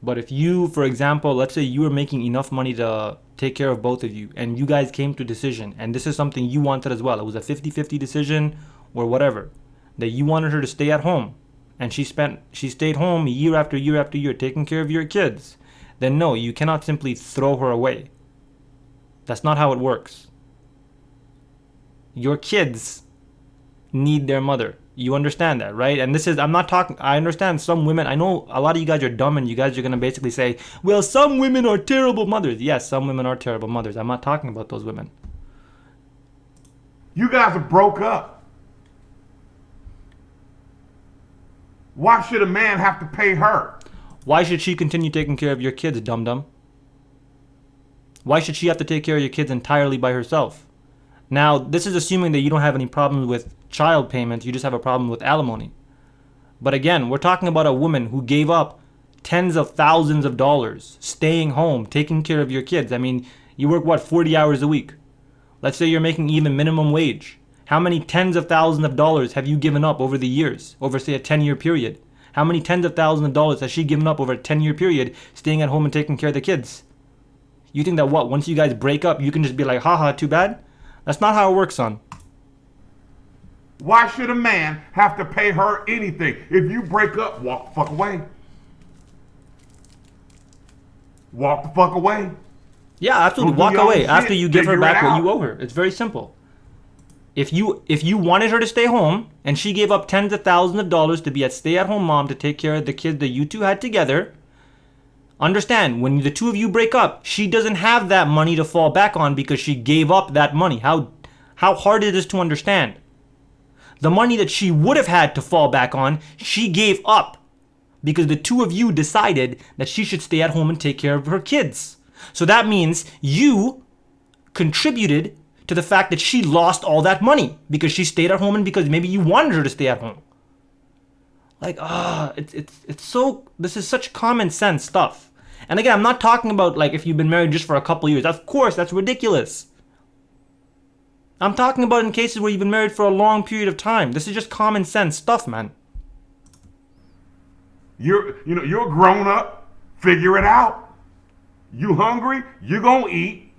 But if you, for example, let's say you were making enough money to take care of both of you and you guys came to a decision, and this is something you wanted as well, it was a 50-50 decision or whatever, that you wanted her to stay at home, and she stayed home year after year after year taking care of your kids, then no, you cannot simply throw her away. That's not how it works. Your kids need their mother. You understand that, right? And this is, I understand some women, I know a lot of you guys are dumb and you guys are going to basically say, well, some women are terrible mothers. Yes, some women are terrible mothers. I'm not talking about those women. You guys are broke up. Why should a man have to pay her? Why should she continue taking care of your kids, dum-dum? Why should she have to take care of your kids entirely by herself? Now, this is assuming that you don't have any problems with child payments, you just have a problem with alimony. But again, we're talking about a woman who gave up tens of thousands of dollars, staying home, taking care of your kids. I mean, you work, 40 hours a week? Let's say you're making even minimum wage. How many tens of thousands of dollars have you given up over the years, over say a 10-year period? How many tens of thousands of dollars has she given up over a 10-year period, staying at home and taking care of the kids? You think that once you guys break up, you can just be like, haha, too bad? That's not how it works, son. Why should a man have to pay her anything? If you break up, walk the fuck away. Walk the fuck away. Yeah, absolutely. Walk away after you give her back what you owe her. It's very simple. If you wanted her to stay home and she gave up tens of thousands of dollars to be a stay-at-home mom to take care of the kids that you two had together, understand, when the two of you break up, she doesn't have that money to fall back on because she gave up that money. How hard it is to understand. The money that she would have had to fall back on, she gave up because the two of you decided that she should stay at home and take care of her kids. So that means you contributed to the fact that she lost all that money because she stayed at home and because maybe you wanted her to stay at home. Like, it's so, this is such common sense stuff. And again, I'm not talking about like if you've been married just for a couple years. Of course, that's ridiculous. I'm talking about in cases where you've been married for a long period of time. This is just common sense stuff, man. You're grown up. Figure it out. You hungry? You gonna eat.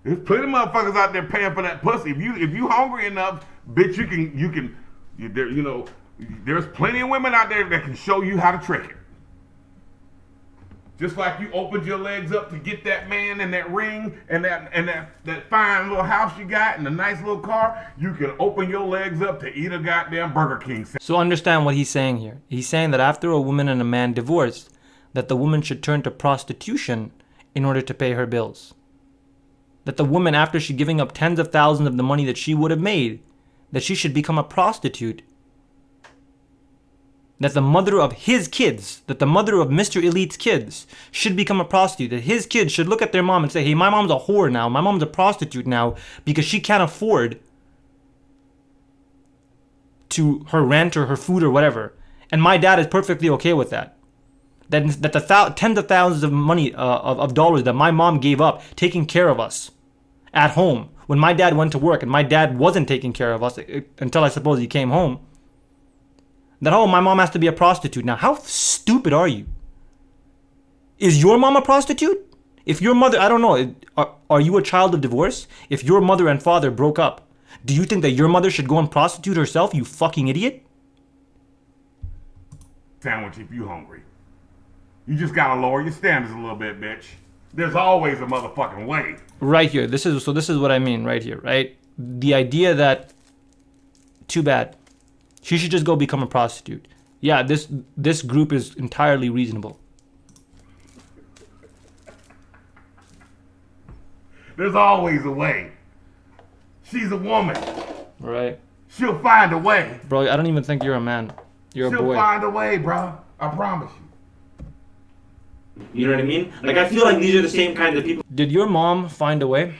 There's plenty of motherfuckers out there paying for that pussy. If you hungry enough, bitch, there's plenty of women out there that can show you how to trick it. Just like you opened your legs up to get that man and that ring and that fine little house you got and the nice little car, you can open your legs up to eat a goddamn Burger King sandwich. So understand what he's saying here. He's saying that after a woman and a man divorce, that the woman should turn to prostitution in order to pay her bills. That the woman, after she giving up tens of thousands of the money that she would have made, that she should become a prostitute. That the mother of his kids, that the mother of Mr. Elite's kids should become a prostitute. That his kids should look at their mom and say, hey, my mom's a whore now. My mom's a prostitute now because she can't afford to her rent or her food or whatever. And my dad is perfectly okay with that. That the tens of thousands of money, of dollars that my mom gave up taking care of us at home when my dad went to work and my dad wasn't taking care of us until I suppose he came home. That, oh, my mom has to be a prostitute. Now, how stupid are you? Is your mom a prostitute? If your mother, I don't know, are you a child of divorce? If your mother and father broke up, do you think that your mother should go and prostitute herself, you fucking idiot? Sandwich if you hungry. You just gotta lower your standards a little bit, bitch. There's always a motherfucking way. Right here. This is what I mean right here, right? The idea that, too bad. She should just go become a prostitute. Yeah, this group is entirely reasonable. There's always a way. She's a woman. Right. She'll find a way. Bro, I don't even think you're a man. You're a She'll boy. find a way, bro. I promise you. You know what I mean? Like, I feel like these are the same kind of people. Did your mom find a way?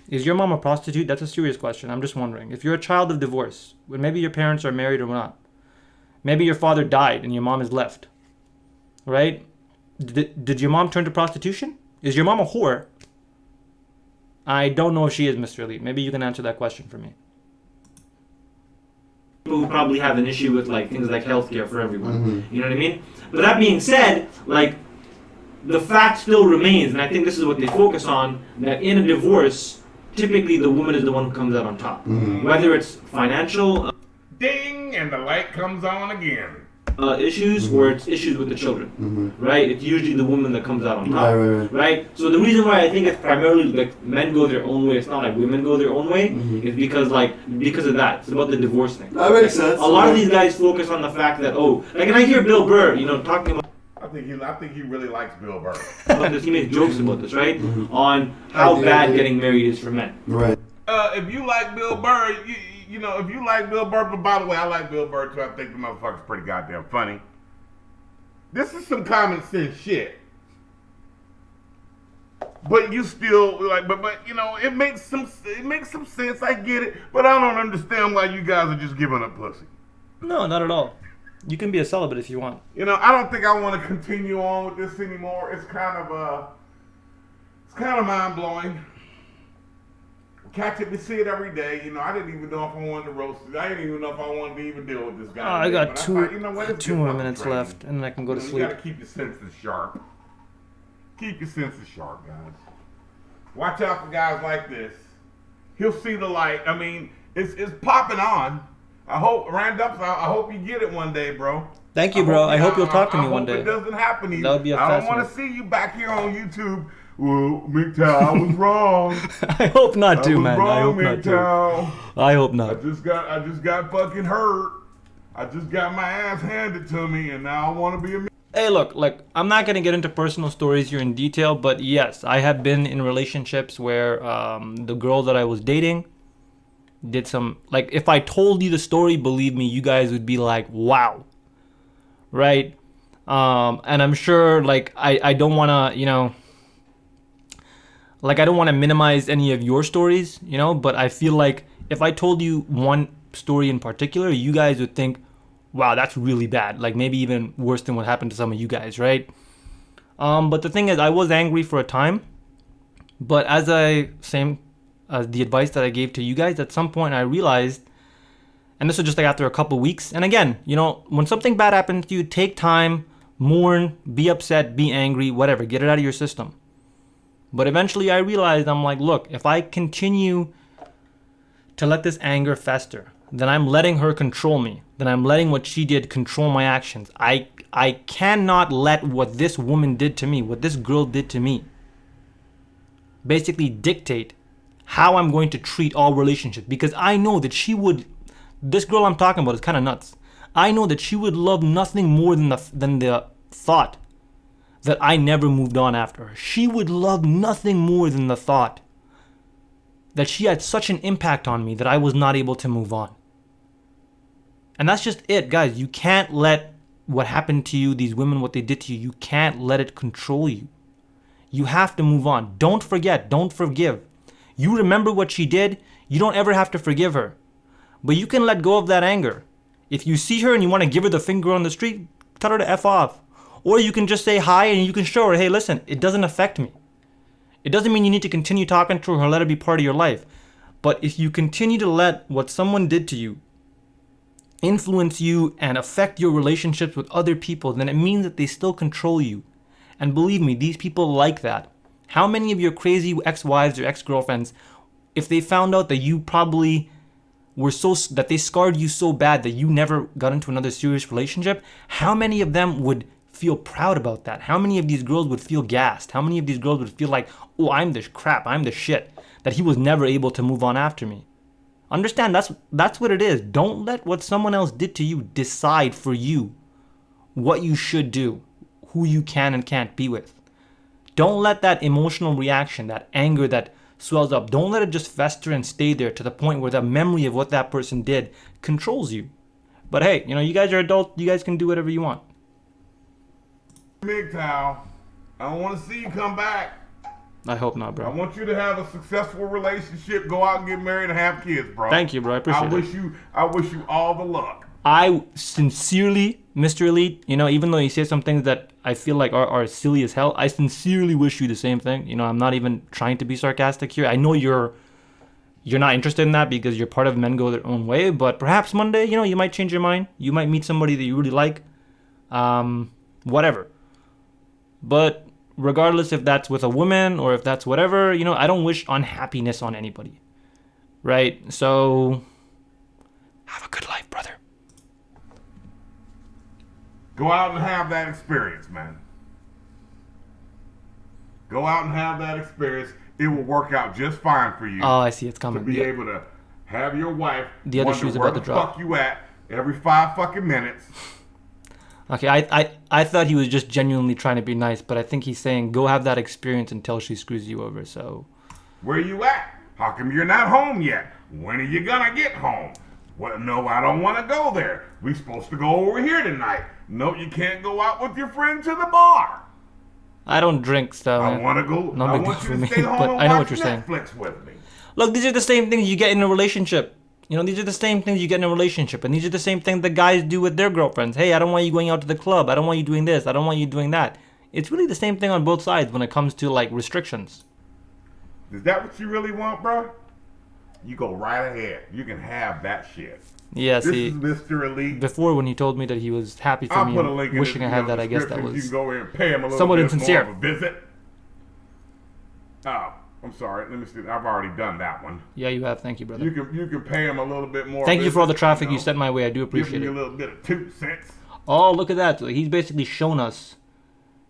Is your mom a prostitute? That's a serious question. I'm just wondering. If you're a child of divorce, when maybe your parents are married or not, maybe your father died and your mom is left, right? Did your mom turn to prostitution? Is your mom a whore? I don't know if she is, Mr. Elite. Maybe you can answer that question for me. People who probably have an issue with like things like healthcare for everyone. Mm-hmm. You know what I mean? But that being said, like, the fact still remains, and I think this is what they focus on, that in a divorce, typically the woman is the one who comes out on top. Mm-hmm. Whether it's financial Ding, and the light comes on again. issues or it's issues with the children, Mm-hmm. right? It's usually the woman that comes out on top, Right. right? So the reason why I think it's primarily like men go their own way, it's not like women go their own way, Mhm. is because of that. It's about the divorce thing. That makes sense. A lot of these guys focus on the fact that, like, and I hear Bill Burr, talking I think he really likes Bill Burr. about this, he makes jokes about this, right? Mhm. On how I do. bad getting married is for men. Right. If you like Bill Burr, you know, if you like Bill Burr, but by the way, I like Bill Burr too. I think the motherfucker's pretty goddamn funny. This is some common sense shit. But you still like, but you know, it makes some sense. I get it, but I don't understand why you guys are just giving up pussy. No, not at all. You can be a celibate if you want. You know, I don't think I want to continue on with this anymore. It's kind of mind blowing. Catch it to see it every day. You know, I didn't even know if I wanted to roast it. I didn't even know if I wanted to even deal with this guy. I got But two thought, you know what, it's two just more fucking minutes crazy. left, and then I can go to You sleep. gotta keep your senses sharp. Keep your senses sharp, guys. Watch out for guys like this. He'll see the light. I mean, it's popping on. I hope, Randumpz, I hope you get it one day, bro. Thank you, bro. I hope you'll talk to me one I hope day. it doesn't happen to you. That would be a I don't fast want one. to see you back here on YouTube. Well, MGTOW, I was wrong. I hope not, too, I was man. I wrong, hope not, too. MGTOW. I hope I not. just got fucking hurt. I just got my ass handed to me, and now I want to be a. Hey, look, I'm not going to get into personal stories here in detail, but yes, I have been in relationships where the girl that I was dating did some, like, if I told you the story, believe me, you guys would be like, wow, right? And I'm sure, like, I don't want to, I don't want to minimize any of your stories, but I feel like if I told you one story in particular, you guys would think, wow, that's really bad. Like, maybe even worse than what happened to some of you guys, right? But the thing is, I was angry for a time, but as the advice that I gave to you guys, at some point I realized, and this was just like after a couple weeks, and again, when something bad happens to you, take time, mourn, be upset, be angry, whatever, get it out of your system. But eventually I realized, I'm like, look, if I continue to let this anger fester, then I'm letting her control me. Then I'm letting what she did control my actions. I cannot let what this woman did to me, what this girl did to me, basically dictate how I'm going to treat all relationships. Because I know that this girl I'm talking about is kind of nuts. I know that she would love nothing more than the thought that I never moved on after her. She would love nothing more than the thought that she had such an impact on me that I was not able to move on. And that's just it, guys. You can't let what happened to you, these women, what they did to you, you can't let it control you. You have to move on. Don't forget. Don't forgive. You remember what she did. You don't ever have to forgive her. But you can let go of that anger. If you see her and you want to give her the finger on the street, tell her to F off. Or you can just say hi and you can show her, hey, listen, it doesn't affect me. It doesn't mean you need to continue talking to her or let her be part of your life. But if you continue to let what someone did to you influence you and affect your relationships with other people, then it means that they still control you. And believe me, these people like that. How many of your crazy ex-wives or ex-girlfriends, if they found out that you probably that they scarred you so bad that you never got into another serious relationship, how many of them would feel proud about that? How many of these girls would feel gassed? How many of these girls would feel like, oh, I'm the crap, I'm the shit, that he was never able to move on after me? Understand, that's what it is. Don't let what someone else did to you decide for you what you should do, who you can and can't be with. Don't let that emotional reaction, that anger, that swells up. Don't let it just fester and stay there to the point where the memory of what that person did controls you. But hey, you guys are adults. You guys can do whatever you want. MGTOW, I don't want to see you come back. I hope not, I bro. want you to have a successful relationship, go out and get married and have kids, bro. Thank you, bro. I appreciate it. I wish you all the luck. I sincerely, Mr. Elite, even though you say some things that I feel like are silly as hell, I sincerely wish you the same thing. I'm not even trying to be sarcastic here. I know you're not interested in that because you're part of Men Go Their Own Way, but perhaps one day, you might change your mind. You might meet somebody that you really like. Whatever. But regardless if that's with a woman or if that's whatever, I don't wish unhappiness on anybody. Right? So, have a good life, brother. Go out and have that experience, man. Go out and have that experience. It will work out just fine for you. Oh, I see. It's To coming. be Yeah. able to have your wife The other wonder shoe's where about to the drop. fuck you at every 5 fucking minutes. Okay, I thought he was just genuinely trying to be nice, but I think he's saying go have that experience until she screws you over. So, Where you at? How come you're not home yet? When are you gonna get home? Well, no, I don't want to go there. We supposed to go over here tonight. No, you can't go out with your friend to the bar. I don't drink, so I want to go. no I big want deal you for to me, stay home but and I know watch what you're saying. Netflix with me. Look, these are the same things you get in a relationship. These are the same things you get in a relationship, and these are the same things the guys do with their girlfriends. Hey, I don't want you going out to the club. I don't want you doing this. I don't want you doing that. It's really the same thing on both sides when it comes to like restrictions. Is that what you really want, bro? You go right ahead. You can have that shit. Yeah, This see, is Mr. Elite. before when he told me that he was happy for I'll me put a and link in wishing the I had that, I guess that description. You was can go in and pay him a little somewhat bit insincere. more of a visit. Oh, I'm sorry. Let me see. I've already done that one. Yeah, you have. Thank you, brother. You can pay him a little bit more. Thank you for all the traffic you know, sent my way. I do Give appreciate me it. a little bit of 2 cents. Oh, look at that. So he's basically shown us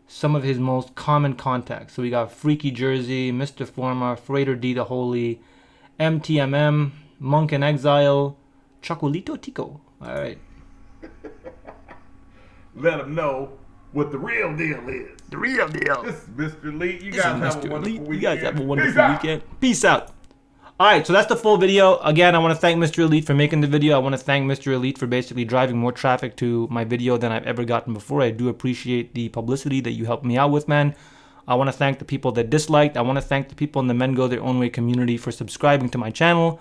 some of his most common contacts. So we got Freaky Jersey, Mr. Forma, Freighter D the Holy, MTMM, Monk in Exile, Chocolito Tico. All right. Let him know what the real deal is. The real deal. This is Mr. Lee. You This is guys have a Mr. wonderful Elite. weekend. You guys have a Peace wonderful out. weekend. Peace out. All right, so that's the full video. Again, I want to thank Mr. Elite for making the video. I want to thank Mr. Elite for basically driving more traffic to my video than I've ever gotten before. I do appreciate the publicity that you helped me out with, man. I want to thank the people that disliked. I want to thank the people in the Men Go Their Own Way community for subscribing to my channel.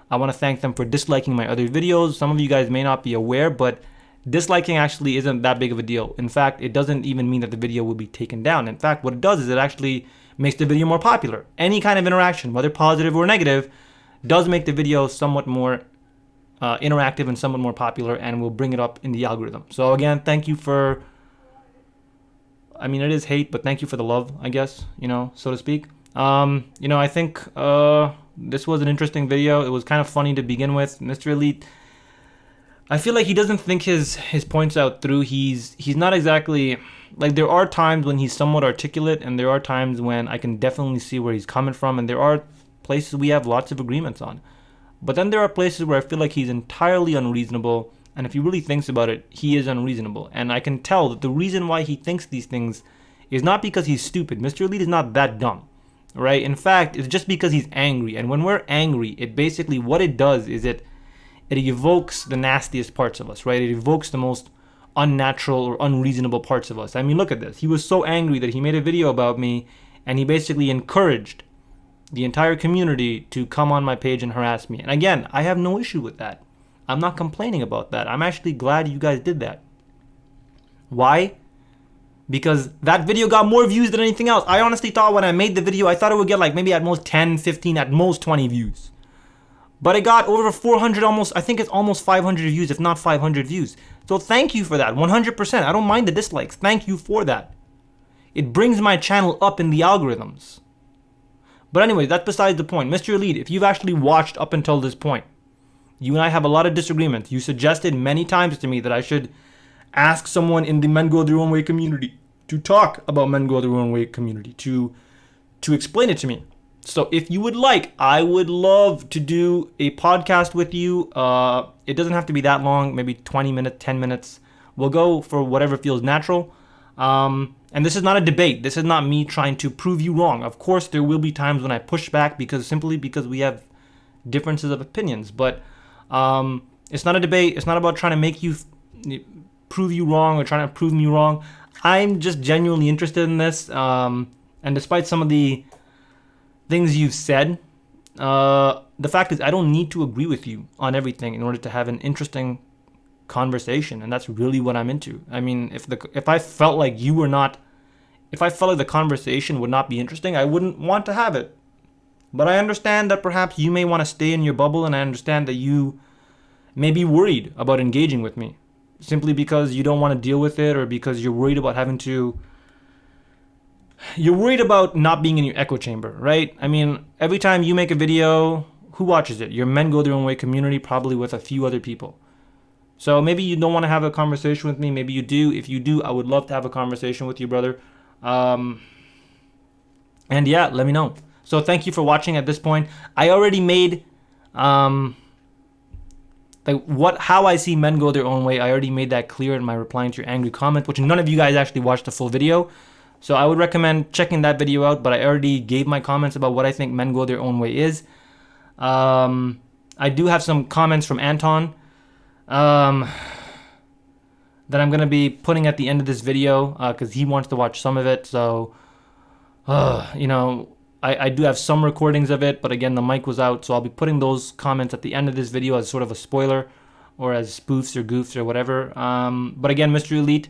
I want to thank them for disliking my other videos. Some of you guys may not be aware, but disliking actually isn't that big of a deal. In fact, it doesn't even mean that the video will be taken down. In fact, what it does is it actually makes the video more popular. Any kind of interaction, whether positive or negative, does make the video somewhat more interactive and somewhat more popular, and will bring it up in the algorithm. So again, thank you for, I mean, it is hate, but thank you for the love, I guess, so to speak. I think this was an interesting video. It was kind of funny to begin with. Mr. Elite, I feel like he doesn't think his points out through. He's not exactly, like, there are times when he's somewhat articulate, and there are times when I can definitely see where he's coming from, and there are places we have lots of agreements on. But then there are places where I feel like he's entirely unreasonable, and if he really thinks about it, he is unreasonable. And I can tell that the reason why he thinks these things is not because he's stupid. Mr. Elite is not that dumb, right? In fact, it's just because he's angry. And when we're angry, it basically, what it does is it evokes the nastiest parts of us, right? It evokes the most unnatural or unreasonable parts of us. I mean, look at this. He was so angry that he made a video about me, and he basically encouraged the entire community to come on my page and harass me. And again, I have no issue with that. I'm not complaining about that. I'm actually glad you guys did that. Why? Because that video got more views than anything else. I honestly thought when I made the video, I thought it would get like maybe at most 10, 15, at most 20 views. But it got over 400, almost, I think it's almost 500 views, if not 500 views. So thank you for that, 100%. I don't mind the dislikes. Thank you for that. It brings my channel up in the algorithms. But anyway, that's besides the point. Mr. Elite, if you've actually watched up until this point, you and I have a lot of disagreements. You suggested many times to me that I should ask someone in the Men Go Their Own Way community to talk about Men Go Their Own Way community, to explain it to me. So if you would like, I would love to do a podcast with you. It doesn't have to be that long, maybe 20 minutes, 10 minutes. We'll go for whatever feels natural. And this is not a debate. This is not me trying to prove you wrong. Of course, there will be times when I push back simply because we have differences of opinions. But it's not a debate. It's not about trying to make you prove you wrong or trying to prove me wrong. I'm just genuinely interested in this. And despite some of the things you've said, the fact is I don't need to agree with you on everything in order to have an interesting conversation, and that's really what I'm into. I mean, if I felt like the conversation would not be interesting, I wouldn't want to have it. But I understand that perhaps you may want to stay in your bubble, and I understand that you may be worried about engaging with me simply because you don't want to deal with it, or because you're worried about you're worried about not being in your echo chamber, right? I mean, every time you make a video, who watches it? Your Men Go Their Own Way community, probably with a few other people. So maybe you don't want to have a conversation with me. Maybe you do. If you do, I would love to have a conversation with you, brother. And yeah, let me know. So thank you for watching at this point. I already made how I see men go their own way. I already made that clear in my replying to your angry comment, which none of you guys actually watched the full video. So I would recommend checking that video out, but I already gave my comments about what I think men go their own way is. I do have some comments from Anton that I'm going to be putting at the end of this video because he wants to watch some of it. So, you know, I do have some recordings of it, but again, the mic was out. So I'll be putting those comments at the end of this video as sort of a spoiler or as spoofs or goofs or whatever. But again, Mr. Elite,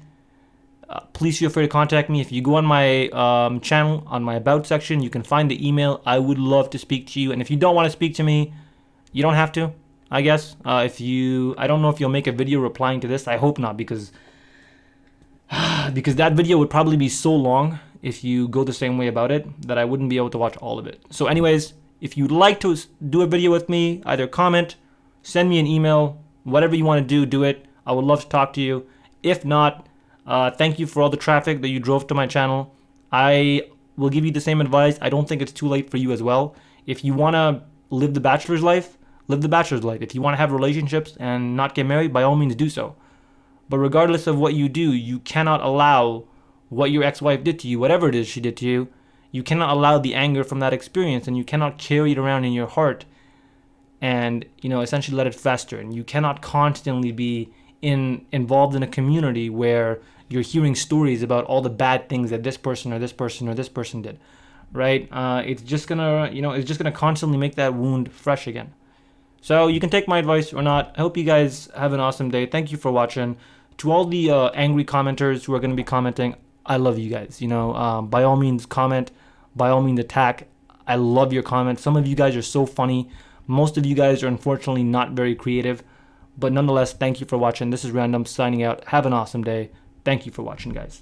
please feel free to contact me. If you go on my channel, on my About section, you can find the email. I would love to speak to you. And if you don't want to speak to me, you don't have to, I guess. I don't know if you'll make a video replying to this. I hope not, because that video would probably be so long if you go the same way about it that I wouldn't be able to watch all of it. So anyways, if you'd like to do a video with me, either comment, send me an email, whatever you want to do, do it. I would love to talk to you. If not, thank you for all the traffic that you drove to my channel. I will give you the same advice. I don't think it's too late for you as well. If you want to live the bachelor's life, live the bachelor's life. If you want to have relationships and not get married, by all means do so. But regardless of what you do, you cannot allow what your ex-wife did to you, whatever it is she did to you, you cannot allow the anger from that experience, and you cannot carry it around in your heart and, you know, essentially let it fester. And you cannot constantly be involved in a community where you're hearing stories about all the bad things that this person or this person or this person did, right? It's just gonna constantly make that wound fresh again. So you can take my advice or not. I hope you guys have an awesome day. Thank you for watching. To all the angry commenters who are going to be commenting, I love you guys. You know, by all means comment, by all means attack. I love your comments. Some of you guys are so funny. Most of you guys are unfortunately not very creative. But nonetheless, thank you for watching. This is Randumpz signing out. Have an awesome day. Thank you for watching, guys.